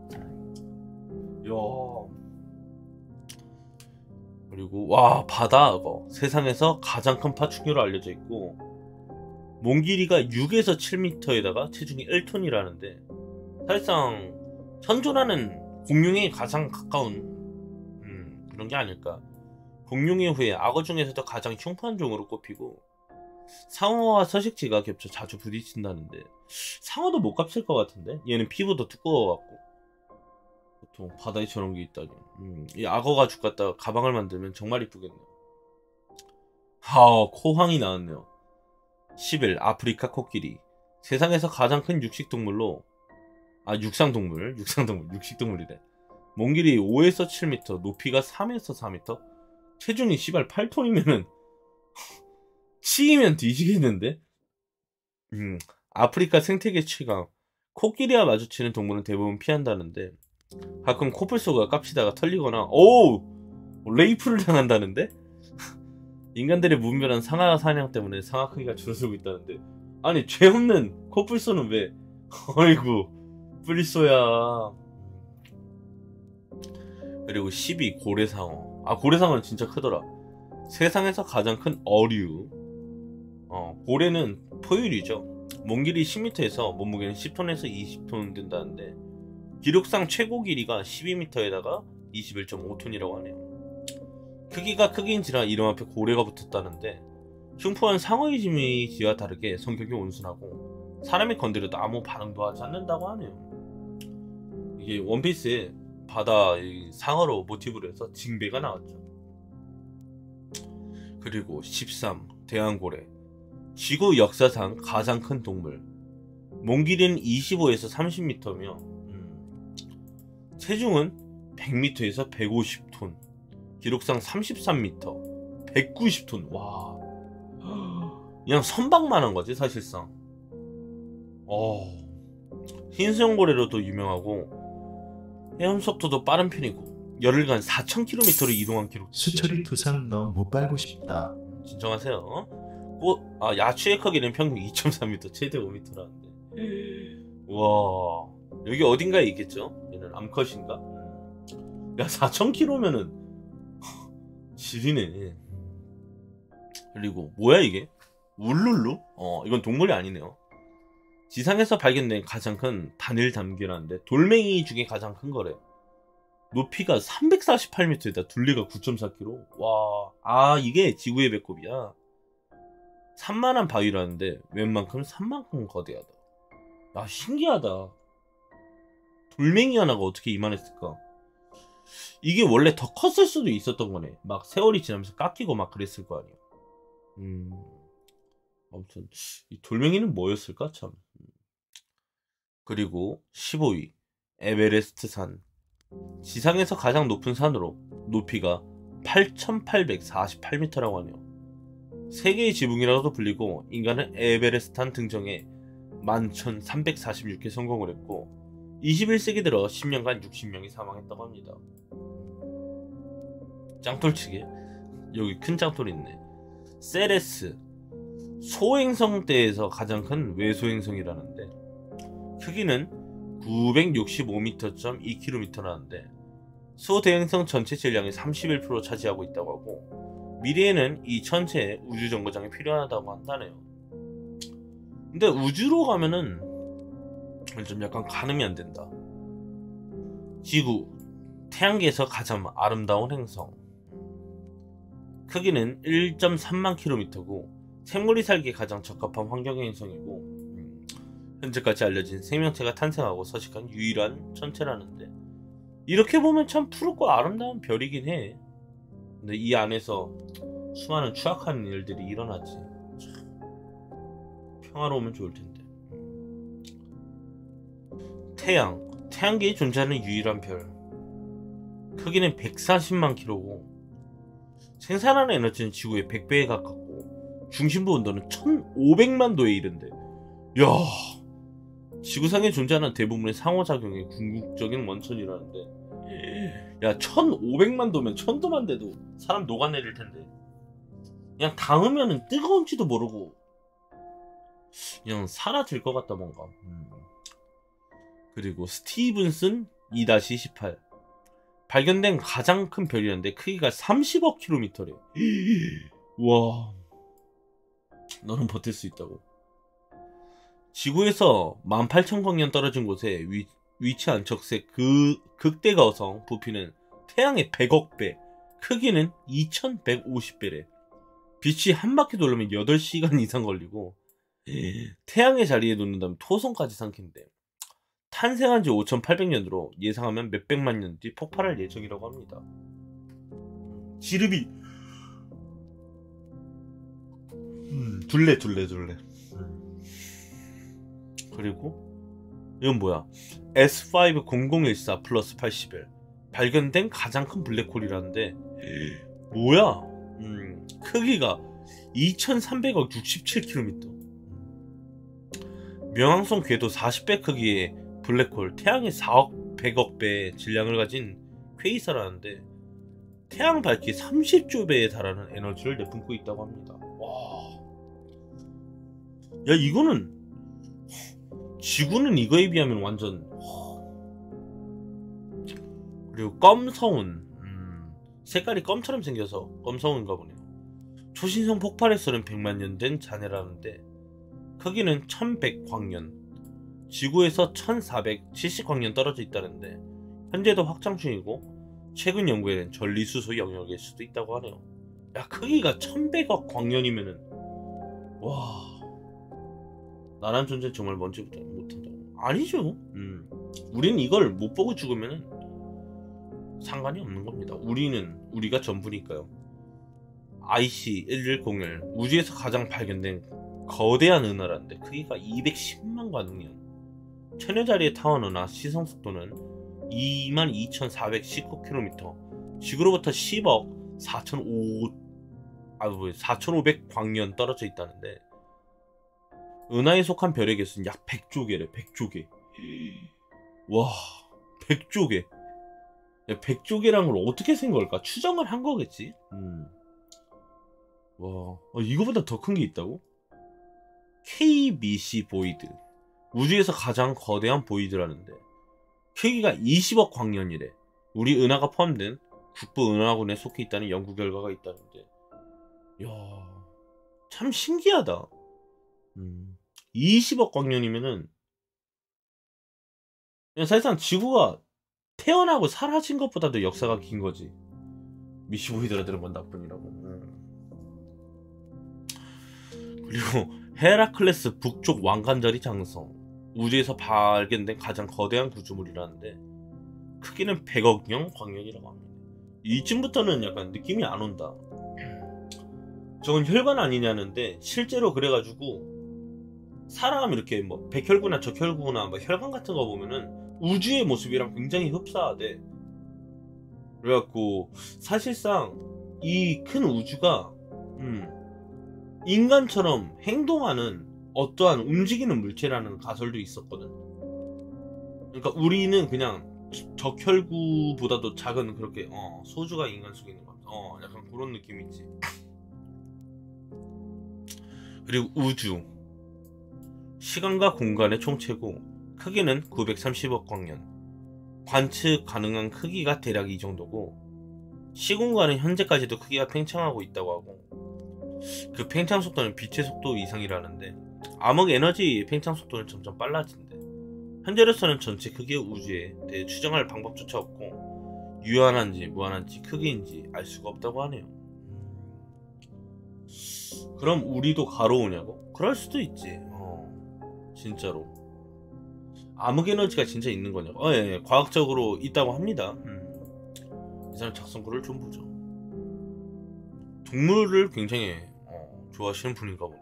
그리고 와, 바다 악어. 세상에서 가장 큰 파충류로 알려져 있고 몸 길이가 6에서 7m에다가 체중이 1톤이라는데 사실상 현존하는 공룡에 가장 가까운 그런 게 아닐까. 공룡의 후에 악어 중에서도 가장 흉포한 종으로 꼽히고 상어와 서식지가 겹쳐 자주 부딪힌다는데 상어도 못 깝칠 것 같은데 얘는 피부도 두꺼워갖고 보통 바다에 저런 게 있다니. 이 악어 가죽 갖다가 가방을 만들면 정말 이쁘겠네요. 코황이 나왔네요. 10일 아프리카 코끼리. 세상에서 가장 큰 육식동물로 육식동물이래. 몸 길이 5에서 7m, 높이가 3에서 4m, 체중이 씨발 8톤이면은 치이면 뒤지겠는데? 아프리카 생태계 최강. 코끼리와 마주치는 동물은 대부분 피한다는데 가끔 코뿔소가 깝치다가 털리거나 레이프를 당한다는데? 인간들의 무분별한 상하 사냥 때문에 상하 크기가 줄어들고 있다는데 아니 죄 없는 코뿔소는 왜 어이구 뿔소야. 그리고 12 고래상어. 고래상어는 진짜 크더라. 세상에서 가장 큰 어류. 고래는 포유류죠. 몸 길이 10m에서 몸무게는 10톤에서 20톤 된다는데 기록상 최고 길이가 12m에다가 21.5톤이라고 하네요. 크기가 크기인지라 이름 앞에 고래가 붙었다는데 흉포한 상어 이미지와 다르게 성격이 온순하고 사람이 건드려도 아무 반응도 하지 않는다고 하네요. 이게 원피스에 바다 상어로 모티브로 해서 징배가 나왔죠. 그리고 13 대왕고래. 지구 역사상 가장 큰 동물. 몸 길이는 25에서 30m며 체중은 100m에서 150톤. 기록상 33m, 190톤. 와, 그냥 선박만한 거지 사실상. 흰수염고래로도 유명하고 헤엄 속도도 빠른 편이고 열흘간 4,000km를 이동한 기록. 수철이 두상 너 못 빨고 싶다. 진정하세요. 야추의 크기는 평균 2.3m, 최대 5m라는데. 와, 여기 어딘가에 있겠죠? 얘는 암컷인가? 야, 4,000km면은 지리네. 그리고 뭐야 이게? 울룰루? 이건 동물이 아니네요. 지상에서 발견된 가장 큰 단일 담귀라는데 돌멩이 중에 가장 큰 거래. 높이가 348m에다 둘레가 9.4km. 와, 이게 지구의 배꼽이야. 산만한 바위라는데 웬만큼 산만큼 거대하다. 야, 신기하다. 돌멩이 하나가 어떻게 이만했을까? 이게 원래 더 컸을 수도 있었던 거네. 막 세월이 지나면서 깎이고 막 그랬을 거 아니야. 아무튼 이 돌멩이는 뭐였을까 참. 그리고 15위 에베레스트 산. 지상에서 가장 높은 산으로 높이가 8,848m라고 하네요. 세계의 지붕이라고도 불리고 인간은 에베레스트산 등정에 11,346회 성공을 했고 21세기 들어 10년간 60명이 사망했다고 합니다. 짱돌치게 여기 큰 짱돌이 있네. 세레스 소행성대에서 가장 큰 외소행성이라는데 크기는 965m.2km라는데 소대행성 전체 질량의 31% 차지하고 있다고 하고 미래에는 이 전체에 우주정거장이 필요하다고 한다네요. 근데 우주로 가면은 좀 약간 가늠이 안 된다. 지구, 태양계에서 가장 아름다운 행성. 크기는 1.3만 km고 생물이 살기에 가장 적합한 환경의 행성이고 현재까지 알려진 생명체가 탄생하고 서식한 유일한 천체라는데 이렇게 보면 참 푸르고 아름다운 별이긴 해. 근데 이 안에서 수많은 추악한 일들이 일어나지. 참 평화로우면 좋을 텐데. 태양계에 존재하는 유일한 별. 크기는 140만 km고 생산하는 에너지는 지구의 100배에 가깝고 중심부 온도는 1500만 도에 이른대. 야, 지구상에 존재하는 대부분의 상호작용이 궁극적인 원천이라는데 야 1500만 도면 천도만 돼도 사람 녹아내릴 텐데 그냥 닿으면은 뜨거운지도 모르고 그냥 사라질 것 같다 뭔가. 그리고 스티븐슨 2-18 발견된 가장 큰 별이었는데 크기가 30억 킬로미터래. 와, 너는 버틸 수 있다고. 지구에서 18,000광년 떨어진 곳에 위치한 적색 극대거성 부피는 태양의 100억 배, 크기는 2150배래. 빛이 한 바퀴 돌려면 8시간 이상 걸리고 태양의 자리에 놓는다면 토성까지 삼킨대. 탄생한 지 5,800년으로 예상하면 몇백만 년 뒤 폭발할 예정이라고 합니다. 지름이 둘레. 그리고 이건 뭐야? S50014 플러스 80엘 발견된 가장 큰 블랙홀이라는데 뭐야? 크기가 2300억 67km. 명왕성 궤도 40배 크기의 블랙홀 태양의 4억 100억 배의 질량을 가진 퀘이사라는데 태양 밝기 30조 배에 달하는 에너지를 내뿜고 있다고 합니다. 와, 야 이거는 지구는 이거에 비하면 완전. 그리고 껌성운 색깔이 껌처럼 생겨서 껌성운가 보네요. 초신성 폭발에서는 100만 년 된 잔해라는데 크기는 1100광년 지구에서 1470광년 떨어져 있다는데 현재도 확장 중이고 최근 연구에는 전리수소 영역일 수도 있다고 하네요. 야 크기가 1100억 광년이면은 와 나란 존재 정말 먼지부터 못한다고. 아니죠. 우리는 이걸 못 보고 죽으면은 상관이 없는 겁니다. 우리가 전부니까요. IC1101 우주에서 가장 발견된 거대한 은하라는데 크기가 210만 광년 천여자리의 타원 은하 시성 속도는 22,419km 지구로부터 10억 4,500 광년 떨어져 있다는데 은하에 속한 별의 개수는 약 100조개래. 100조개. 와 100조개. 야, 100조개란 걸 어떻게 센 걸까? 추정을 한 거겠지? 와 이거보다 더 큰 게 있다고? KBC 보이드 우주에서 가장 거대한 보이드라는데 크기가 20억 광년이래. 우리 은하가 포함된 국부 은하군에 속해 있다는 연구 결과가 있다는데 이야 참 신기하다. 20억 광년이면은 사실상 지구가 태어나고 사라진 것보다도 역사가 긴 거지. 미시보이드라들은 뭔 나뿐이라고. 그리고 헤라클레스 북쪽 왕관자리 장성, 우주에서 발견된 가장 거대한 구조물이라는데 크기는 100억년 광년이라고 합니다. 이쯤부터는 약간 느낌이 안 온다. 저건 혈관 아니냐는데 실제로 그래가지고 사람 이렇게 뭐 백혈구나 적혈구나 뭐 혈관 같은 거 보면은 우주의 모습이랑 굉장히 흡사하대. 그래갖고 사실상 이 큰 우주가 인간처럼 행동하는 어떠한 움직이는 물체라는 가설도 있었거든. 그러니까 우리는 그냥 적혈구보다도 작은 그렇게 소주가 인간 속에 있는 것 같아. 약간 그런 느낌이지. 그리고 우주 시간과 공간의 총체고 크기는 930억 광년, 관측 가능한 크기가 대략 이 정도고 시공간은 현재까지도 크기가 팽창하고 있다고 하고 그 팽창 속도는 빛의 속도 이상이라는데 암흑 에너지의 팽창 속도는 점점 빨라진대. 현재로서는 전체 크기의 우주에 대해 추정할 방법조차 없고 유한한지 무한한지 크기인지 알 수가 없다고 하네요. 그럼 우리도 가로우냐고? 그럴 수도 있지. 진짜로 암흑 에너지가 진짜 있는 거냐고? 예, 과학적으로 있다고 합니다. 이 사람 작성글을 좀 보죠. 동물을 굉장히 좋아하시는 분인가 보네.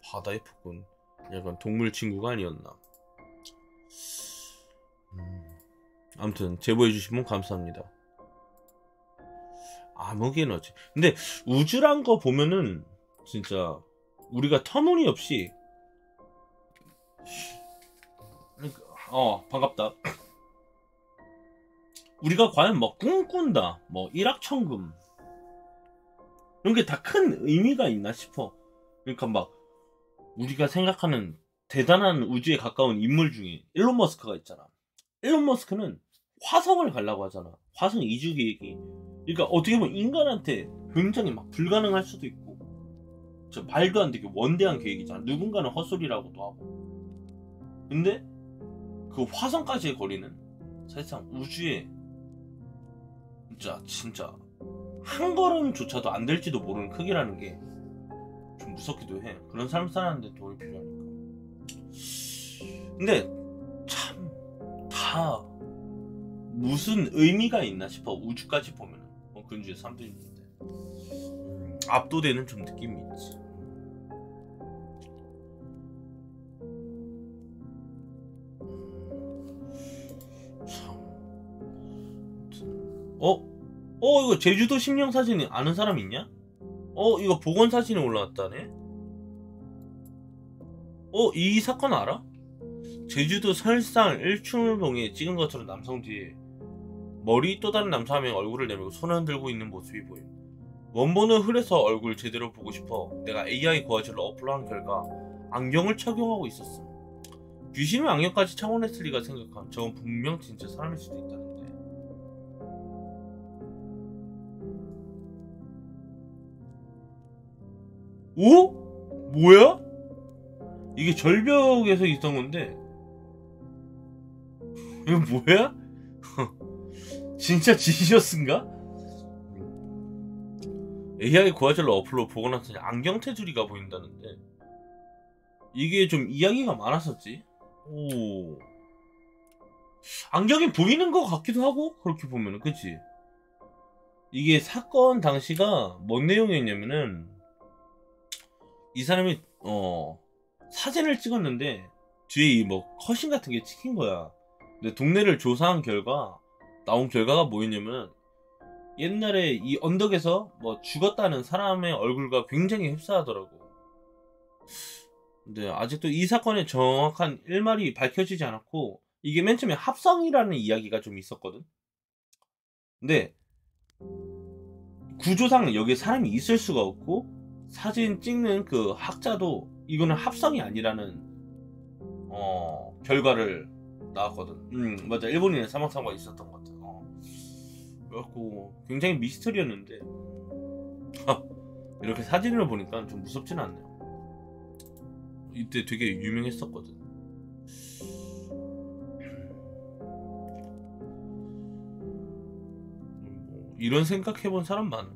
바다의 폭군, 약간 동물 친구가 아니었나. 아무튼 제보해주신 분 감사합니다. 암흑 에너지. 근데 우주란 거 보면은 진짜 우리가 터무니없이 반갑다. 우리가 과연 뭐 꿈꾼다, 뭐 일확천금 이런 게 다 큰 의미가 있나 싶어. 그러니까 막 우리가 생각하는 대단한 우주에 가까운 인물 중에 일론 머스크가 있잖아. 일론 머스크는 화성을 가려고 하잖아. 화성 이주 계획이. 그러니까 어떻게 보면 인간한테 굉장히 막 불가능할 수도 있고 저 말도 안 되게 원대한 계획이잖아. 누군가는 헛소리라고도 하고. 근데 그 화성까지의 거리는 사실상 우주에 진짜 한 걸음조차도 안 될지도 모르는 크기라는 게 좀 무섭기도 해. 그런 사람 사는데 돈이 필요하니까. 근데 참 다 무슨 의미가 있나 싶어. 우주까지 보면은 근주에 사람들이 있는데 압도되는 좀 느낌이 있지. 이거 제주도 심령 사진이 아는 사람 있냐? 이거 복원 사진이 올라왔다네? 이 사건 알아? 제주도 설상 일출봉에 찍은 것처럼 남성 뒤에 머리 또 다른 남성 한 명이 얼굴을 내밀고 손을 흔들고 있는 모습이 보임. 원본은 흐려서 얼굴 제대로 보고 싶어 내가 AI 고화질로 어플한 결과 안경을 착용하고 있었음. 귀신이 안경까지 착용했을 리가 생각함. 저건 분명 진짜 사람일 수도 있다는데. 오? 뭐야? 이게 절벽에서 있던 건데 이거 뭐야? 진짜 지저스인가? AI 고화질로 어플로 보고 났더니 안경 테두리가 보인다는데 이게 좀 이야기가 많았었지. 오, 안경이 보이는 것 같기도 하고 그렇게 보면은 그치? 이게 사건 당시가 뭔 내용이었냐면은 이 사람이 사진을 찍었는데 뒤에 이 뭐 컷신 같은 게 찍힌 거야. 근데 동네를 조사한 결과 나온 결과가 뭐였냐면 옛날에 이 언덕에서 뭐 죽었다는 사람의 얼굴과 굉장히 흡사하더라고. 근데 아직도 이 사건의 정확한 일말이 밝혀지지 않았고 이게 맨 처음에 합성이라는 이야기가 좀 있었거든. 근데 구조상 여기에 사람이 있을 수가 없고 사진 찍는 그 학자도 이거는 합성이 아니라는 결과를 나왔거든. 맞아. 일본인의 사망 사고가 있었던 것 같아. 그래갖고 굉장히 미스터리였는데 이렇게 사진을 보니까 좀 무섭진 않네요. 이때 되게 유명했었거든. 이런 생각해본 사람 많아.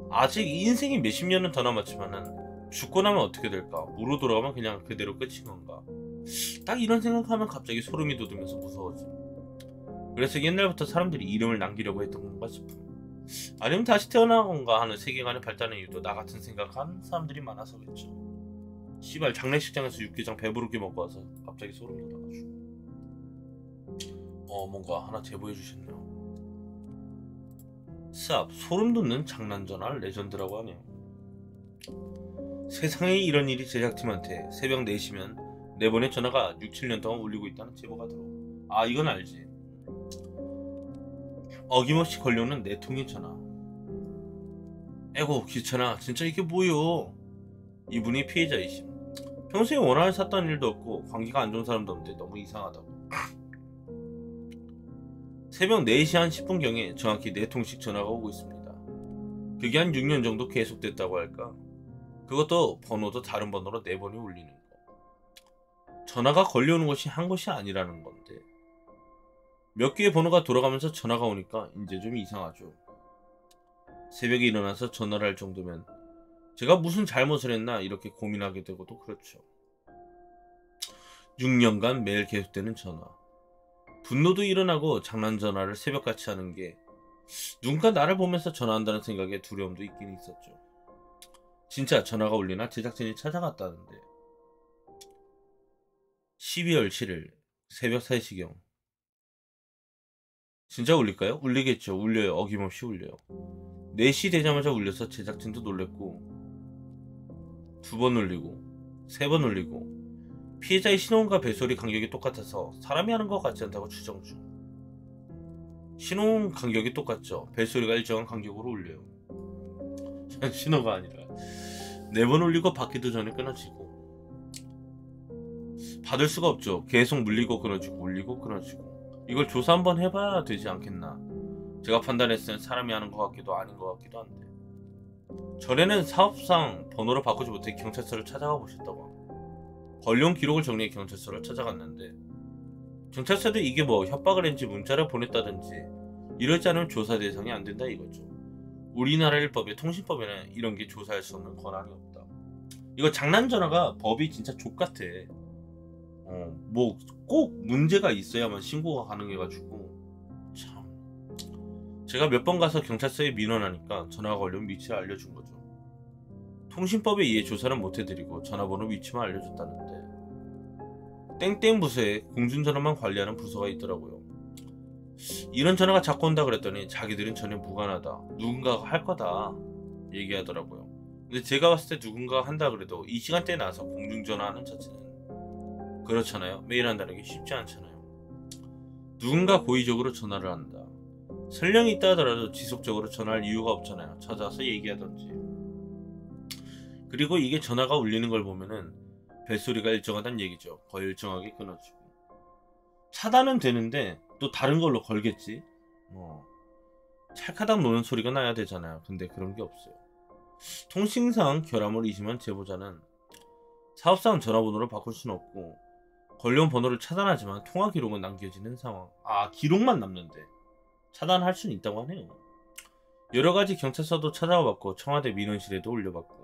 아직 인생이 몇십 년은 더 남았지만은 죽고 나면 어떻게 될까? 무로 돌아가면 그냥 그대로 끝인 건가? 딱 이런 생각하면 갑자기 소름이 돋으면서 무서워지. 그래서 옛날부터 사람들이 이름을 남기려고 했던 건가 싶음. 아니면 다시 태어난 건가 하는 세계관의 발달의 이유도 나 같은 생각하는 사람들이 많아서겠죠. 씨발 장례식장에서 육개장 배부르게 먹고 와서 갑자기 소름 돋아가지고. 뭔가 하나 제보해 주셨네요. 쌉 소름 돋는 장난 전화 레전드라고 하네요. 세상에 이런 일이 제작팀한테 새벽 4시면 4번의 전화가 6, 7년 동안 울리고 있다는 제보가 들어. 아 이건 알지. 어김없이 걸려오는 4통의 전화. 에고 귀찮아 진짜 이게 뭐요. 이분이 피해자이심. 평소에 원한을 샀던 일도 없고 관계가 안 좋은 사람도 없는데 너무 이상하다고. 새벽 4시 한 10분경에 정확히 4통씩 전화가 오고 있습니다. 그게 한 6년 정도 계속됐다고 할까? 그것도 번호도 다른 번호로 4번이 울리는 거. 전화가 걸려오는 것이 한 것이 아니라는 건데 몇 개의 번호가 돌아가면서 전화가 오니까 이제 좀 이상하죠. 새벽에 일어나서 전화를 할 정도면 제가 무슨 잘못을 했나 이렇게 고민하게 되고도 그렇죠. 6년간 매일 계속되는 전화. 분노도 일어나고 장난 전화를 새벽같이 하는 게 누군가 나를 보면서 전화한다는 생각에 두려움도 있긴 있었죠. 진짜 전화가 울리나 제작진이 찾아갔다는데 12월 7일 새벽 3시경 진짜 울릴까요? 울리겠죠. 울려요. 어김없이 울려요. 4시 되자마자 울려서 제작진도 놀랬고 2번 울리고 3번 울리고 피해자의 신호음과 벨소리 간격이 똑같아서 사람이 하는 것 같지 않다고 추정 중. 신호음 간격이 똑같죠. 벨소리가 일정한 간격으로 울려요. 신호가 아니라 4번 울리고 받기도 전에 끊어지고 받을 수가 없죠. 계속 물리고 끊어지고 울리고 끊어지고. 이걸 조사 한번 해봐야 되지 않겠나. 제가 판단했을 땐 사람이 하는 것 같기도 아닌 것 같기도 한데 전에는 사업상 번호를 바꾸지 못해 경찰서를 찾아가 보셨다고 합니다. 걸려온 기록을 정리해 경찰서를 찾아갔는데 경찰서도 이게 뭐 협박을 했는지 문자를 보냈다든지 이러지 않으면 조사 대상이 안 된다 이거죠. 우리나라 일법에 통신법에는 이런 게 조사할 수 없는 권한이 없다. 이거 장난전화가 법이 진짜 족같아. 뭐 꼭 문제가 있어야만 신고가 가능해가지고 참. 제가 몇 번 가서 경찰서에 민원하니까 전화가 걸려온 위치를 알려준 거죠. 통신법에 의해 조사는 못해드리고 전화번호 위치만 알려줬다는데 땡땡 부서에 공중전화만 관리하는 부서가 있더라고요. 이런 전화가 자꾸 온다 그랬더니 자기들은 전혀 무관하다. 누군가가 할 거다 얘기하더라고요. 근데 제가 봤을 때 누군가가 한다 그래도 이 시간대에 나와서 공중전화하는 자체는 그렇잖아요. 매일 한다는 게 쉽지 않잖아요. 누군가 고의적으로 전화를 한다. 설령이 있다 하더라도 지속적으로 전화할 이유가 없잖아요. 찾아와서 얘기하던지. 그리고 이게 전화가 울리는 걸 보면은 벨소리가 일정하다는 얘기죠. 거의 일정하게 끊어지고. 차단은 되는데 또 다른 걸로 걸겠지. 찰카닥 노는 소리가 나야 되잖아요. 근데 그런 게 없어요. 통신상 결함을 의심한 제보자는 사업상 전화번호를 바꿀 수는 없고 걸려온 번호를 차단하지만 통화 기록은 남겨지는 상황. 아 기록만 남는데 차단할 수는 있다고 하네요. 여러가지 경찰서도 찾아와봤고 청와대 민원실에도 올려봤고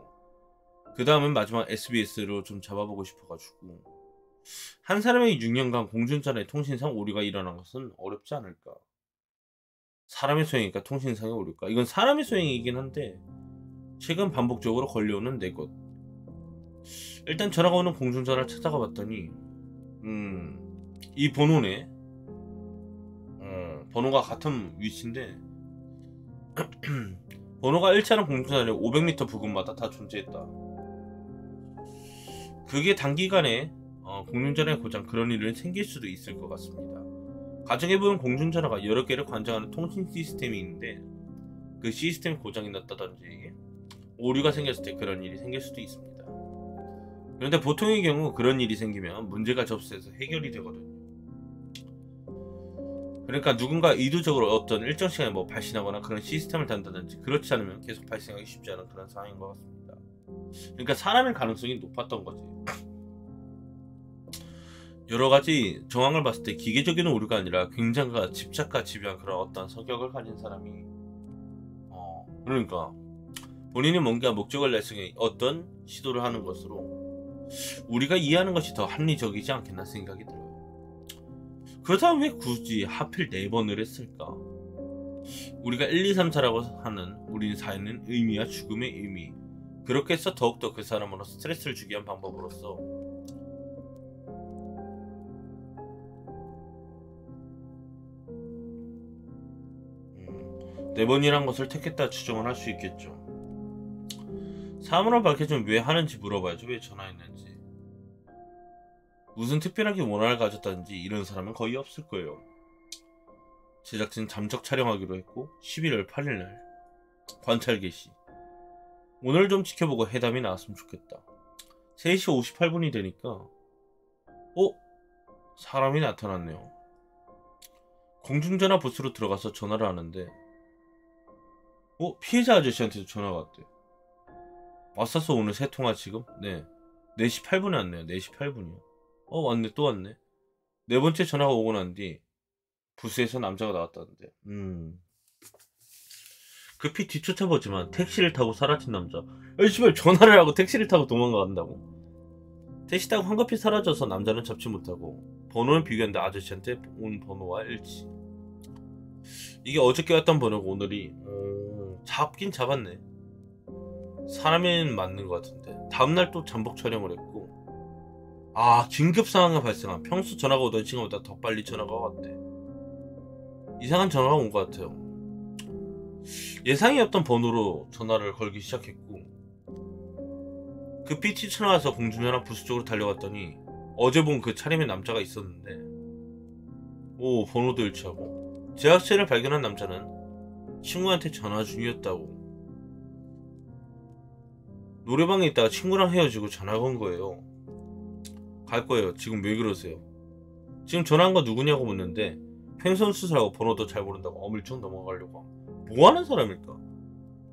그 다음은 마지막 SBS로 좀 잡아보고 싶어가지고 한 사람의 6년간 공중전화의 통신상 오류가 일어난 것은 어렵지 않을까. 사람의 소행이니까 통신상에 오류일까. 이건 사람의 소행이긴 한데 최근 반복적으로 걸려오는 4곳. 일단 전화가 오는 공중전화를 찾아가 봤더니 이 번호네. 번호가 같은 위치인데 번호가 일치하는 공중전화에 500m 부근마다 다 존재했다. 그게 단기간에 공중전화의 고장 그런 일은 생길 수도 있을 것 같습니다. 가정해보면 공중전화가 여러 개를 관장하는 통신 시스템이 있는데 그 시스템 고장이 났다든지 오류가 생겼을 때 그런 일이 생길 수도 있습니다. 그런데 보통의 경우 그런 일이 생기면 문제가 접수돼서 해결이 되거든요. 그러니까 누군가 의도적으로 어떤 일정 시간에 뭐 발신하거나 그런 시스템을 단다든지 그렇지 않으면 계속 발생하기 쉽지 않은 그런 상황인 것 같습니다. 그러니까 사람의 가능성이 높았던 거지. 여러가지 정황을 봤을 때 기계적인 오류가 아니라 굉장과 집착과 집요한 그런 어떤 성격을 가진 사람이 그러니까 본인이 뭔가 목적을 달성해 어떤 시도를 하는 것으로 우리가 이해하는 것이 더 합리적이지 않겠나 생각이 들어요. 그렇다면 왜 굳이 하필 4번을 했을까? 우리가 1, 2, 3, 4라고 하는 우린 사는 의미와 죽음의 의미, 그렇게 해서 더욱더 그 사람으로 스트레스를 주기 위한 방법으로서 4번이란 것을 택했다 추정을 할 수 있겠죠. 사물을 밝혀주면 왜 하는지 물어봐야죠. 왜 전화했는지, 무슨 특별하게 원한을 가졌다든지 이런 사람은 거의 없을 거예요. 제작진 잠적 촬영하기로 했고 11월 8일날 관찰 개시. 오늘 좀 지켜보고 해담이 나왔으면 좋겠다. 3시 58분이 되니까 사람이 나타났네요. 공중전화 부스로 들어가서 전화를 하는데 피해자 아저씨한테도 전화가 왔대. 왔었어 오늘 새 통화 지금? 네. 4시 8분에 왔네요. 4시 8분이요. 왔네. 또 왔네. 4번째 전화가 오고 난 뒤 부스에서 남자가 나왔다는데. 급히 뒤쫓아보지만 택시를 타고 사라진 남자. 씨발 전화를 하고 택시를 타고 도망간다고? 택시 타고 황급히 사라져서 남자는 잡지 못하고 번호는 비교했는데 아저씨한테 온 번호와 일치. 이게 어저께 왔던 번호고 오늘이 잡긴 잡았네. 사람은 맞는 것 같은데. 다음날 또 잠복 촬영을 했고 긴급 상황이 발생한, 평소 전화가 오던 시간보다 더 빨리 전화가 왔대. 이상한 전화가 온 것 같아요. 예상이 없던 번호로 전화를 걸기 시작했고 급히 뛰쳐나와서 공중전화 부스 쪽으로 달려갔더니 어제 본 그 차림의 남자가 있었는데 번호도 일치하고 제작진을 발견한 남자는 친구한테 전화 중이었다고. 노래방에 있다가 친구랑 헤어지고 전화가 온 거예요. 갈 거예요. 지금 왜 그러세요? 지금 전화한 거 누구냐고 묻는데 횡성수술하고 번호도 잘 모른다고 어물쩍 넘어가려고. 뭐하는 사람일까?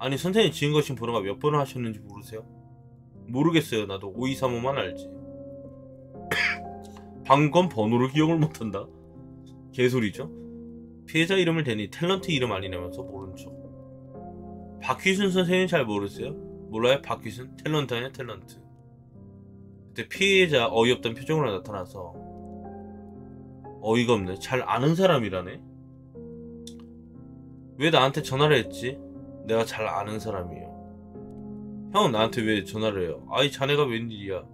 아니 선생님 지은거신 번호가 몇 번을 하셨는지 모르세요? 모르겠어요. 나도 5235만 알지. 방금 번호를 기억을 못한다? 개소리죠? 피해자 이름을 대니 탤런트 이름 아니냐면서 모른 척. 박휘순 선생님 잘 모르세요? 몰라요? 박휘순? 탤런트 아니야 탤런트. 그때 피해자 어이없던 표정으로 나타나서 어이가 없네. 잘 아는 사람이라네? 왜 나한테 전화를 했지? 내가 잘 아는 사람이에요. 형은 나한테 왜 전화를 해요? 아이 자네가 웬일이야.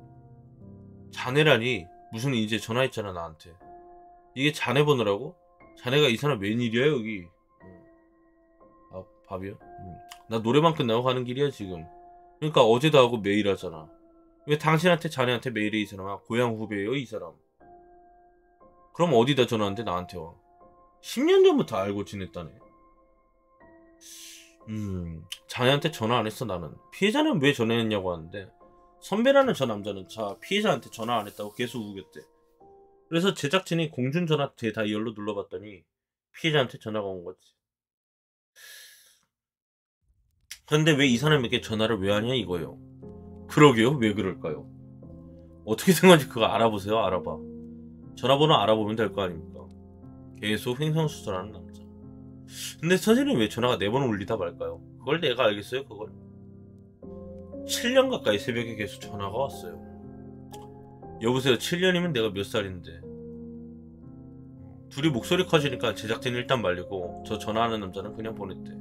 자네라니 무슨 이제 전화했잖아 나한테. 이게 자네 번호라고? 자네가 이 사람 웬일이야 여기. 밥이요? 나 노래방 끝나고 가는 길이야 지금. 그러니까 어제도 하고 매일 하잖아. 왜 당신한테 자네한테 매일에 이 사람아? 고향 후배예요 이 사람. 그럼 어디다 전화하는데 나한테 와? 10년 전부터 알고 지냈다네. 자네한테 전화 안 했어 나는. 피해자는 왜 전화했냐고 하는데 선배라는 저 남자는 피해자한테 전화 안 했다고 계속 우겼대. 그래서 제작진이 공중전화 대다이얼로 눌러봤더니 피해자한테 전화가 온 거지. 그런데 왜 이 사람에게 전화를 왜 하냐 이거예요. 그러게요. 왜 그럴까요? 어떻게 된 건지 그거 알아보세요. 알아봐. 전화번호 알아보면 될 거 아닙니까? 계속 횡성수설하는 남자. 근데 선생님 왜 전화가 4번 울리다 말까요? 그걸 내가 알겠어요 그걸? 7년 가까이 새벽에 계속 전화가 왔어요. 여보세요. 7년이면 내가 몇 살인데. 둘이 목소리 커지니까 제작진이 일단 말리고 저 전화하는 남자는 그냥 보냈대.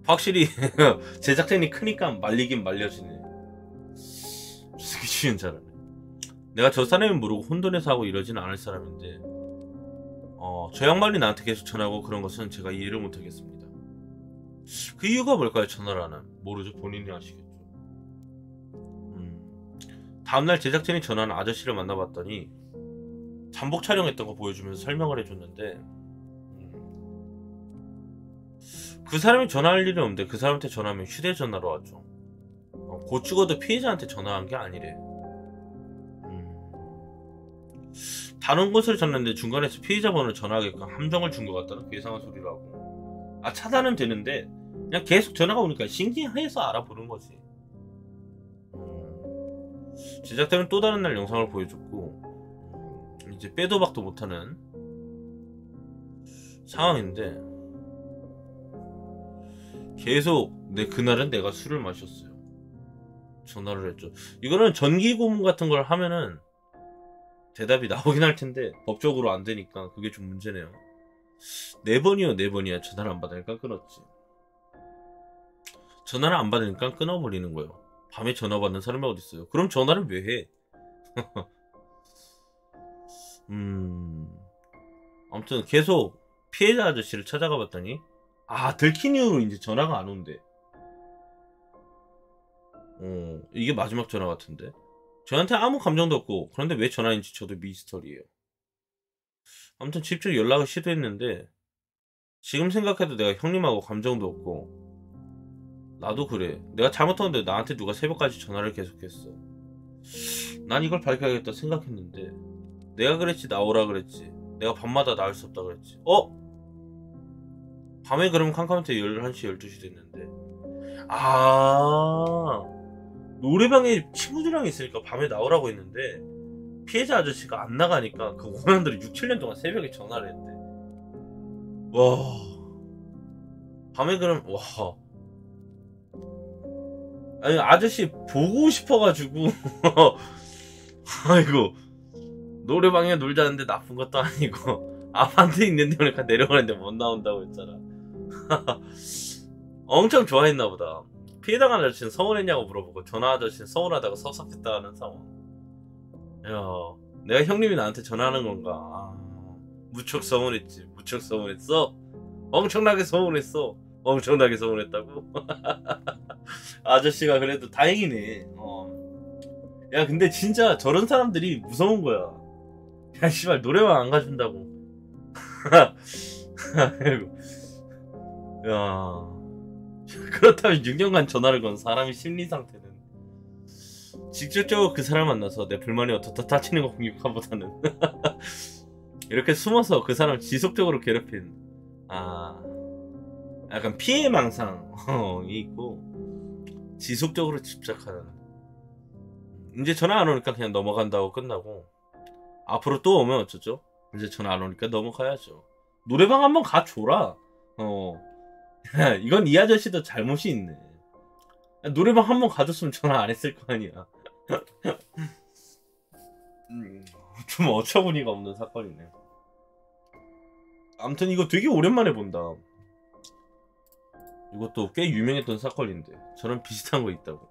확실히 제작진이 크니까 말리긴 말려지네. 쓰기 쉬운 잘하네. 내가 저 사람이 모르고 혼돈해서 하고 이러진 않을 사람인데 저 양반이 나한테 계속 전화하고 그런 것은 제가 이해를 못하겠습니다. 그 이유가 뭘까요? 전화를 하는. 모르죠. 본인이 아시겠죠. 다음날 제작진이 전화한 아저씨를 만나봤더니 잠복 촬영했던 거 보여주면서 설명을 해줬는데 그 사람이 전화할 일이 없는데 그 사람한테 전화하면 휴대전화로 하죠. 곧 죽어도 피해자한테 전화한 게 아니래. 다른 곳을 졌는데 중간에서 피해자 번호를 전화하게끔 함정을 준 것 같다는 괴상한 소리를 하고 차단은 되는데 그냥 계속 전화가 오니까 신기해서 알아보는 거지. 제작자는 또 다른 날 영상을 보여줬고 이제 빼도 박도 못하는 상황인데 계속 근데 그날은 내가 술을 마셨어요. 전화를 했죠. 이거는 전기 고문 같은 걸 하면은 대답이 나오긴 할 텐데 법적으로 안 되니까 그게 좀 문제네요. 4번이야 전화를 안 받으니까 끊었지. 전화를 안 받으니까 끊어버리는 거예요. 밤에 전화 받는 사람이 어딨어요. 그럼 전화를 왜 해? 아무튼 계속 피해자 아저씨를 찾아가 봤더니 들킨 이후로 이제 전화가 안 온대. 이게 마지막 전화 같은데. 저한테 아무 감정도 없고 그런데 왜 전화인지 저도 미스터리예요. 아무튼 직접 연락을 시도했는데 지금 생각해도 내가 형님하고 감정도 없고 나도 그래. 내가 잘못했는데 나한테 누가 새벽까지 전화를 계속했어. 난 이걸 밝혀야겠다 생각했는데 내가 그랬지 나오라 그랬지. 내가 밤마다 나올 수 없다 그랬지. 밤에 그러면 캄캄한테 11시 12시 됐는데 노래방에 친구들이랑 있으니까 밤에 나오라고 했는데 피해자 아저씨가 안 나가니까 그 원원들이 6, 7년 동안 새벽에 전화를 했대. 와 밤에 그럼 아니 아저씨 보고 싶어가지고 아이고 노래방에 놀자는데 나쁜 것도 아니고 아파트 있는데 그러니까 내려가는데 못 나온다고 했잖아. 엄청 좋아했나보다. 피해당한 아저씨는 서운했냐고 물어보고 전화 아저씨는 서운하다고 섭섭했다는 상황. 야 내가 형님이 나한테 전화하는 건가. 무척 서운했지. 무척 서운했어. 엄청나게 서운했어. 엄청나게 서운했다고. 아저씨가 그래도 다행이네. 야 근데 진짜 저런 사람들이 무서운 거야. 야 씨발 노래방 안 가준다고. 야 그렇다면 6년간 전화를 건 사람의 심리 상태는 직접적으로 그 사람 만나서 내 불만이 어떻다 따지는 거 공격하보다는 이렇게 숨어서 그 사람을 지속적으로 괴롭힌 약간 피해망상이 있고 지속적으로 집착하는. 이제 전화 안 오니까 그냥 넘어간다고 끝나고 앞으로 또 오면 어쩌죠? 이제 전화 안 오니까 넘어가야죠. 노래방 한번 가줘라. 이건 이 아저씨도 잘못이 있네. 노래방 한번 가줬으면 전화 안 했을 거 아니야. 좀 어처구니가 없는 사건이네. 아무튼 이거 되게 오랜만에 본다. 이것도 꽤 유명했던 사건인데 저런 비슷한 거 있다고.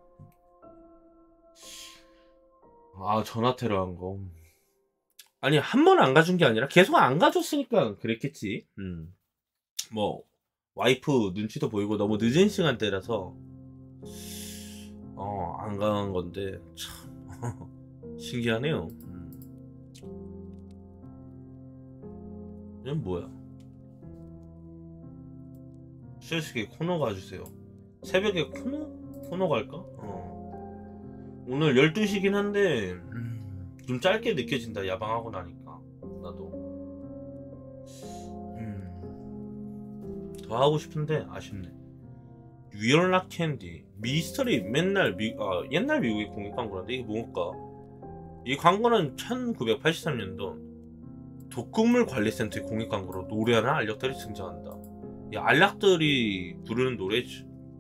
전화 테러한 거. 아니 한 번 안 가준 게 아니라 계속 안 가줬으니까 그랬겠지. 뭐 와이프 눈치도 보이고 너무 늦은 시간대라서 안 간 건데 참 신기하네요. 이건 뭐야? 쉬어시게 코너 가주세요. 새벽에 코너 갈까? 오늘 12시긴 한데 좀 짧게 느껴진다. 야방하고 나니까 나도 더 하고 싶은데 아쉽네. 위얼락 캔디 미스터리 맨날 옛날 미국의 공익 광고인데 이게 뭘까? 이 광고는 1983년도 독극물 관리센터의 공익 광고로 노래하는 알약들이 등장한다. 이 알약들이 부르는 노래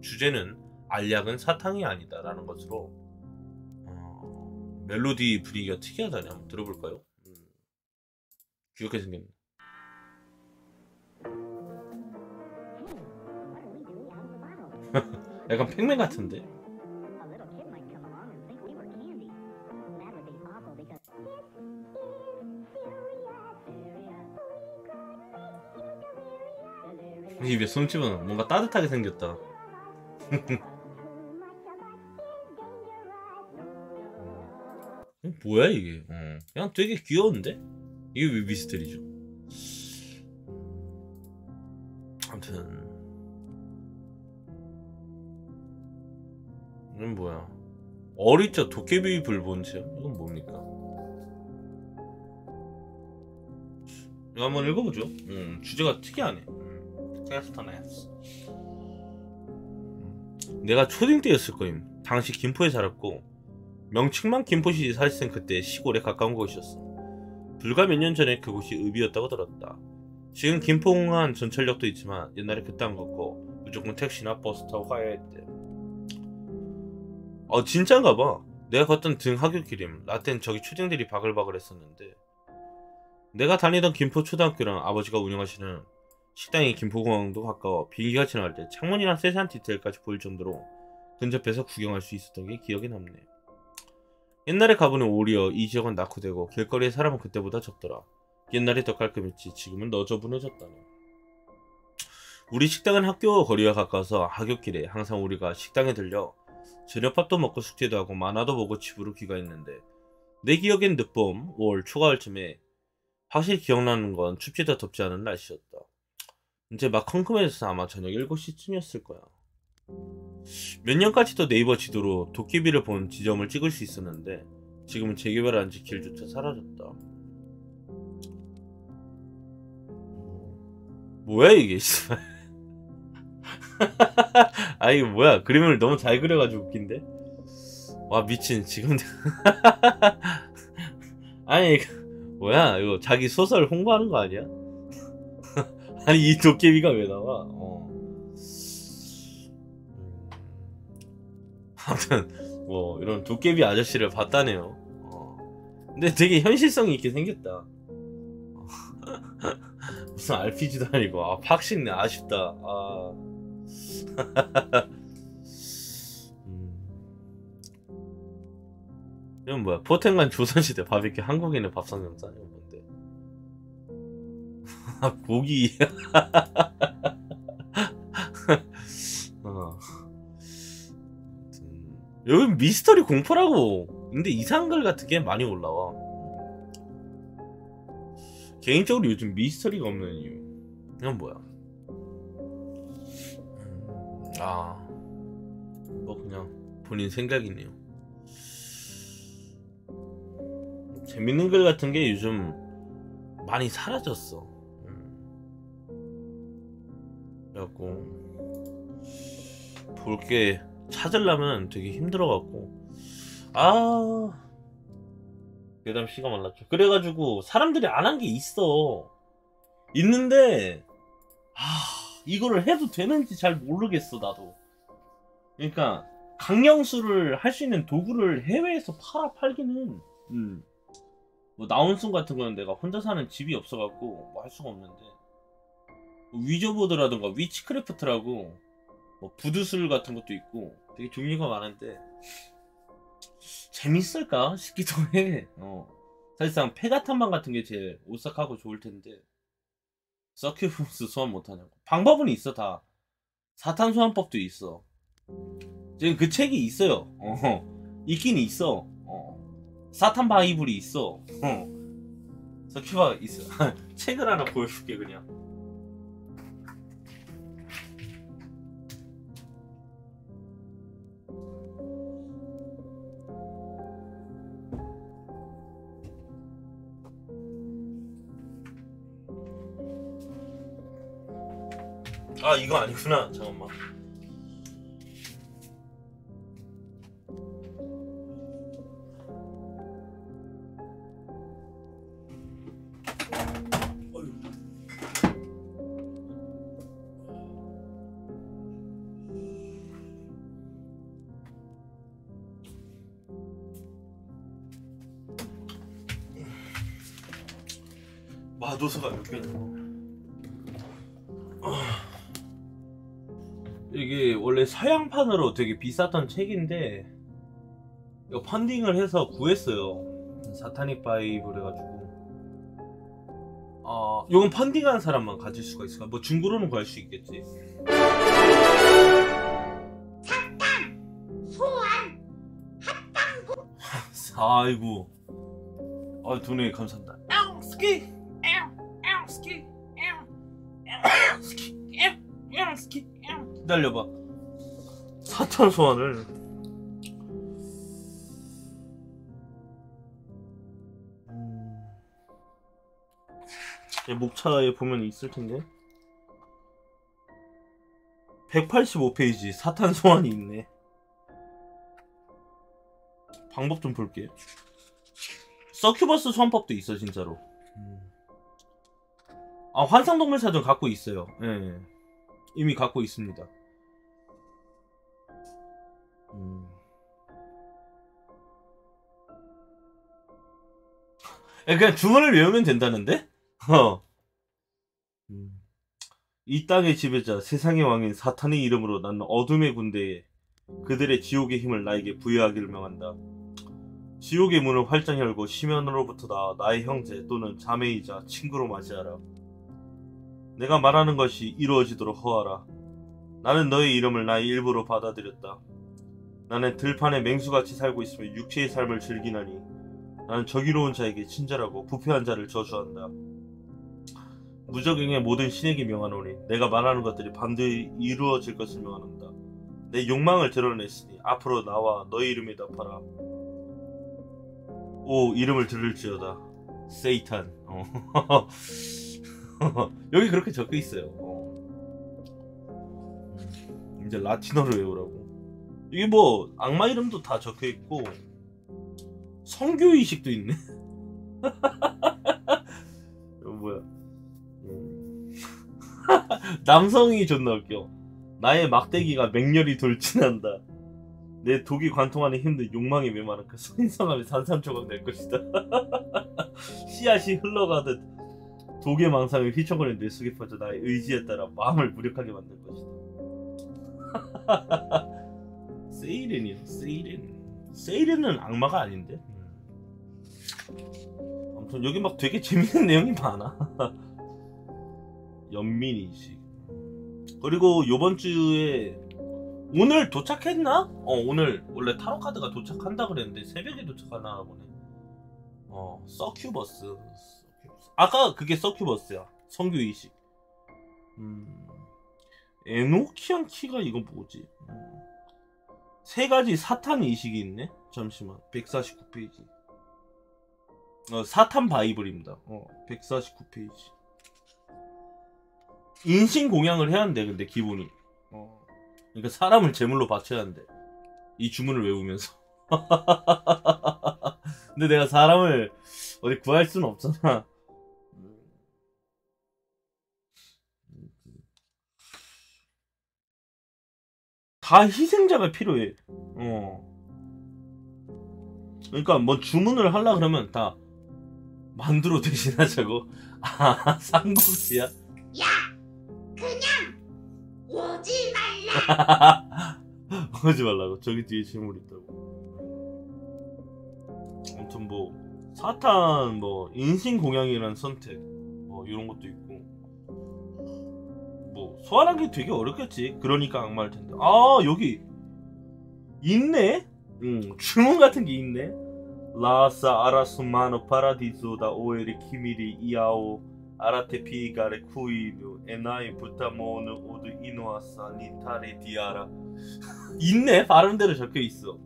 주제는 알약은 사탕이 아니다 라는 것으로 멜로디 분위기가 특이하다니. 한번 들어볼까요? 귀엽게 생겼네. 약간 팩맨 같은데? 입에 손 집어넣어. 뭔가 따뜻하게 생겼다. 뭐야 이게? 그냥 되게 귀여운데? 이게 왜 미스터리죠? 아무튼 이건 뭐야? 어릴 적 도깨비 불본 체험? 이건 뭡니까? 이거 한번 읽어보죠. 주제가 특이하네. 내가 초딩 때였을 거임. 당시 김포에 살았고 명칭만 김포시 사실상 그때 시골에 가까운 곳이었어. 불과 몇 년 전에 그곳이 읍이었다고 들었다. 지금 김포공항 전철역도 있지만 옛날에 그딴 거 없고 무조건 택시나 버스 타고 가야 했대. 진짠가봐. 내가 걷던 등 하굣길임. 라떼는 저기 초딩들이 바글바글 했었는데 내가 다니던 김포 초등학교랑 아버지가 운영하시는 식당이 김포공항도 가까워 비행기가 지나갈 때 창문이랑 세세한 디테일까지 보일 정도로 근접해서 구경할 수 있었던 게 기억에 남네. 옛날에 가보는 오리어 이 지역은 낙후되고 길거리에 사람은 그때보다 적더라. 옛날에 더 깔끔했지 지금은 너저분해졌다네. 우리 식당은 학교 거리와 가까워서 하굣길에 항상 우리가 식당에 들려 저녁밥도 먹고 숙제도 하고 만화도 보고 집으로 귀가했는데 내 기억엔 늦봄, 5월 초가을쯤에 확실히 기억나는 건 춥지도 덥지 않은 날씨였다. 이제 막 컴컴해져서 아마 저녁 7시쯤이었을 거야. 몇 년까지도 네이버 지도로 도깨비를 본 지점을 찍을 수 있었는데 지금은 재개발한 지 길조차 사라졌다. 뭐야 이게 아 이거 뭐야 그림을 너무 잘 그려가지고 웃긴데. 와 미친 지금 아니 뭐야 이거 자기 소설 홍보하는 거 아니야? 아니 이 도깨비가 왜 나와? 아무튼 뭐 이런 도깨비 아저씨를 봤다네요. 근데 되게 현실성이 있게 생겼다. 무슨 RPG도 아니고 팍신네 아쉽다. 이건 뭐야? 포텐간 조선시대 바비큐 한국인의 밥상 영상 이건 뭔데? 고기. 여기 미스터리 공포라고. 근데 이상한 글 같은 게 많이 올라와. 개인적으로 요즘 미스터리가 없는 이유 이건 뭐야? 뭐 그냥 본인 생각이네요. 재밌는 글 같은 게 요즘 많이 사라졌어. 그래갖고 볼 게 찾으려면 되게 힘들어갖고 괴담 씨가 말랐죠. 그래가지고 사람들이 안 한 게 있어. 있는데 이거를 해도 되는지 잘 모르겠어 나도. 그러니까 강령술을 할 수 있는 도구를 해외에서 팔기는 뭐 나운슨 같은 거는 내가 혼자 사는 집이 없어갖고 뭐 할 수가 없는데 뭐 위저보드라든가 위치크래프트라고 뭐 부두술 같은 것도 있고 되게 종류가 많은데 재밌을까 싶기도 해. 사실상 페가탄방 같은 게 제일 오싹하고 좋을 텐데 서큐버스 소환 못하냐고. 방법은 있어 다. 사탄 소환법도 있어. 지금 그 책이 있어요. 있긴 있어. 사탄 바이블이 있어. 서큐버가 있어. 책을 하나 보여줄게 그냥. 이거 아니구나. 잠깐만. 마도서가 몇 개냐? 이게 원래 서양판으로 되게 비쌌던 책인데 이거 펀딩을 해서 구했어요. 사타닉 바이블 해가지고 이건 펀딩한 사람만 가질 수가 있을까? 뭐 중고로는 구할 수 있겠지. 사탕 소환 합방구. 아이고 돈에 감사합니다. 스키 스키 스키 스키 기다려봐. 사탄 소환을 목차에 보면 있을 텐데 185페이지 사탄 소환이 있네. 방법 좀 볼게. 서큐버스 소환법도 있어 진짜로. 아, 환상동물사전 갖고 있어요. 예. 이미 갖고 있습니다. 그냥 주문을 외우면 된다는데? 이 땅의 지배자, 세상의 왕인 사탄의 이름으로 난 어둠의 군대에 그들의 지옥의 힘을 나에게 부여하기를 명한다. 지옥의 문을 활짝 열고 심연으로부터 나와 나의 형제 또는 자매이자 친구로 맞이하라. 내가 말하는 것이 이루어지도록 허하라. 나는 너의 이름을 나의 일부로 받아들였다. 나는 들판에 맹수같이 살고 있으며 육체의 삶을 즐기나니 나는 저기로운 자에게 친절하고 부패한 자를 저주한다. 무적행의 모든 신에게 명하노니 내가 말하는 것들이 반드시 이루어질 것을 명하노라. 내 욕망을 드러냈으니 앞으로 나와 너의 이름에 답하라. 오, 이름을 들을지어다. 세이탄. 여기 그렇게 적혀 있어요. 이제 라틴어를 외우라고. 이게 뭐 악마 이름도 다 적혀 있고 성교 의식도 있네. 이거 뭐야? 남성이 존나 웃겨. 나의 막대기가 맹렬히 돌진한다. 내 독이 관통하는 힘든 욕망이 메마른 그 선인성함에 산산조각 낼 것이다. 씨앗이 흘러가듯 독의 망상을 휘청거리는 뇌 속에 퍼져 나의 의지에 따라 마음을 무력하게 만들 것이다. 세이렌이요. 세이렌은 악마가 아닌데. 아무튼 여기 막 되게 재밌는 내용이 많아. 연민이식. 그리고 요번 주에 오늘 도착했나? 오늘 원래 타로 카드가 도착한다 그랬는데 새벽에 도착하나 보네. 서큐버스. 아까 그게 서큐버스야. 성교의식. 에노키안 키가 이거 뭐지? 세 가지 사탄 의식이 있네. 잠시만. 149페이지. 사탄 바이블입니다. 149페이지. 인신공양을 해야 한대. 근데 기본이. 그러니까 사람을 제물로 바쳐야 한대. 이 주문을 외우면서. 근데 내가 사람을 어디 구할 수는 없잖아. 다 희생자가 필요해. 그러니까 뭐 주문을 하려 그러면 다 만두로 대신하자고. 아, 쌍국수야? 야, 그냥 오지 말라. 오지 말라고. 저기 뒤에 질문 있다고. 아무튼 뭐 사탄 뭐 인신공양이라는 선택 뭐 이런 것도 있고, 뭐 소환하기 되게 어렵겠지. 그러니까 악마일 텐데. 아, 여기 있네. 주문 같은 게 있네. 라사 아라스마노 파라디소다 오에리 키미리 이아오 아라테 피가레 쿠이누 에나이 부타모누 오드 이노아사 니타레 디아라. 있네. 발음대로 적혀 있어.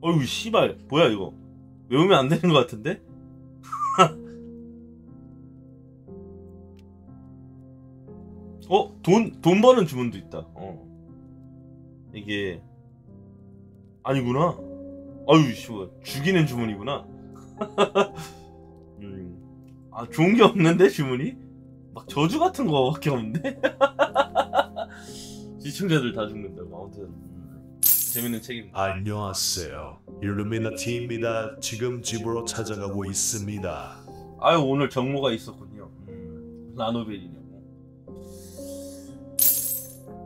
어휴 씨발 뭐야 이거. 외우면 안 되는 것 같은데? 돈 버는 주문도 있다. 이게 아니구나. 아유 씨발 죽이는 주문이구나. 아, 좋은 게 없는데 주문이? 막 저주 같은 거밖에 없는데? 시청자들 다 죽는다고. 아무튼 재밌는 책입니다. 안녕하세요. 일루미나티입니다. 지금 집으로 찾아가고 있습니다. 아유, 오늘 정모가 있었군요. 라노벨이냐고.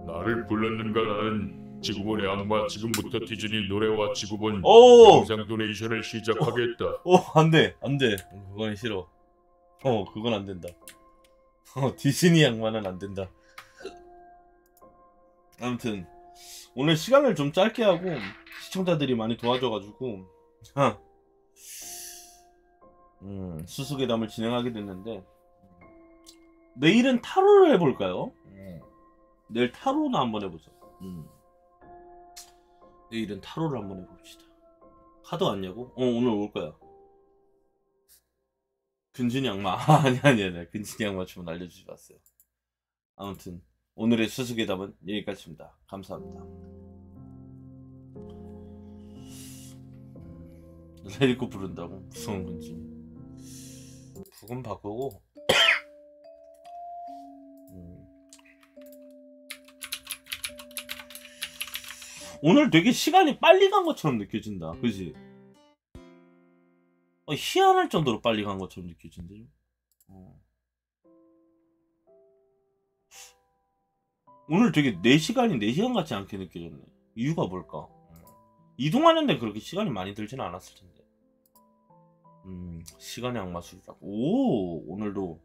나를 불렀는가. 나는 지구본의 악마. 지금부터 디즈니 노래와 지구본 오! 영상 도네이션을 시작하겠다. 안돼 그건 싫어. 그건 안 된다. 디즈니 악마는 안 된다. 아무튼 오늘 시간을 좀 짧게 하고 시청자들이 많이 도와줘가지고 수수괴담을 진행하게 됐는데, 내일은 타로를 해볼까요? 내일 타로나 한번 해보자. 내일은 타로를 한번 해봅시다. 카드 왔냐고? 오늘 올 거야. 근진이 악마. 아니. 근진이 악마 주문 알려주지 마세요. 아무튼 오늘의 수수괴담은 여기까지입니다. 감사합니다. 레리코 부른다고? 무서운 근진이. 그건 바꾸고. 오늘 되게 시간이 빨리 간 것처럼 느껴진다. 그지? 희한할 정도로 빨리 간 것처럼 느껴진다. 오늘 되게 4시간이 4시간 같지 않게 느껴졌네. 이유가 뭘까? 이동하는데 그렇게 시간이 많이 들지는 않았을 텐데. 시간의 악마술이라고. 오, 오늘도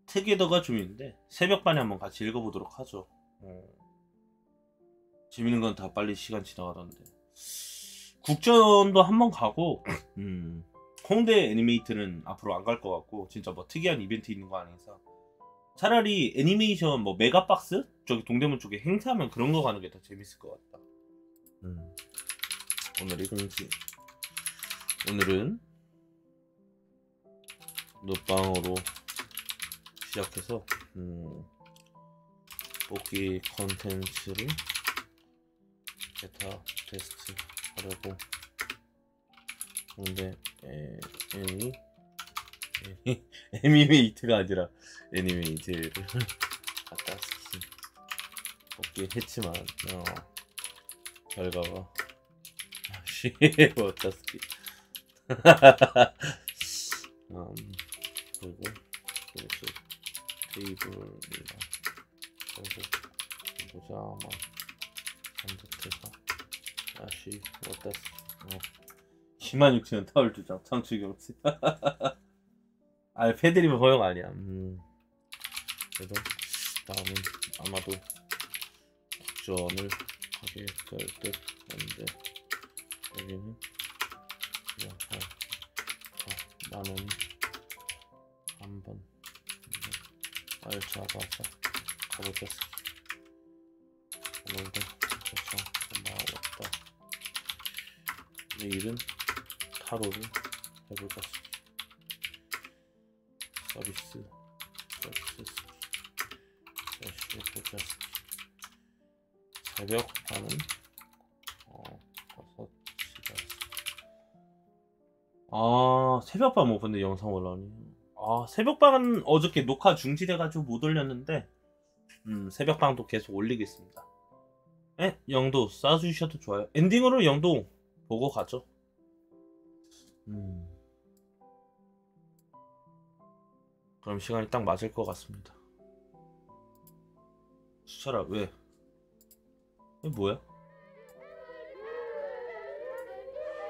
특이더가 좀 있는데 새벽반에 한번 같이 읽어보도록 하죠. 재밌는 건 다 빨리 시간 지나가던데. 국전도 한번 가고 홍대 애니메이트는 앞으로 안 갈 것 같고, 진짜 뭐 특이한 이벤트 있는 거 아니니까 차라리 애니메이션 뭐 메가박스? 저기 동대문 쪽에 행사하면 그런 거 가는 게 더 재밌을 것 같다. 오늘의 공지. 오늘은 눕방으로 시작해서 뽑기 컨텐츠를 베타 테스트 하려고. 근데 애니메이트가 아니라 애니메이트를 갖다 뽑기 했지만 결과가 어쩌스키. 그리고 그래서 테이블이랑 보자만 한자태가 다시 어쩌스키. 106,000원 타월 2장 창출경치. 패드립은 허용 아니야. 그래도 다음은 아마도 국전을 하게 될 듯 한데, 여기는 그냥 나는 한번 알 잡아서 가보자. 오늘도 고생 고마웠다. 내일은 타로를 해보자. 서비스 보자. 새벽 반은 5시간. 새벽반 못 봤는데 영상 올라오니. 새벽반은 어저께 녹화 중지돼가지고 못 올렸는데 새벽방도 계속 올리겠습니다. 영도 쏴주셔도 좋아요. 엔딩으로 영도 보고 가죠. 그럼 시간이 딱 맞을 것 같습니다. 수철아, 왜? 이게 뭐야?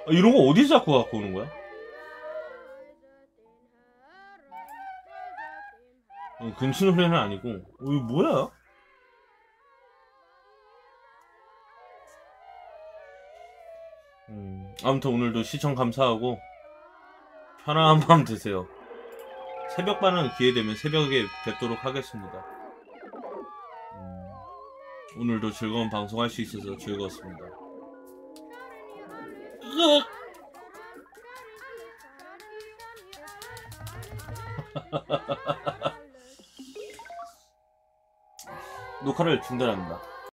이런 거 어디서 자꾸 갖고 오는 거야? 근처 노래는 아니고. 이거 뭐야? 아무튼 오늘도 시청 감사하고 편안한 밤 되세요. 새벽반은 기회되면 새벽에 뵙도록 하겠습니다. 오늘도 즐거운 방송할 수 있어서 즐거웠습니다. 녹화를 중단합니다.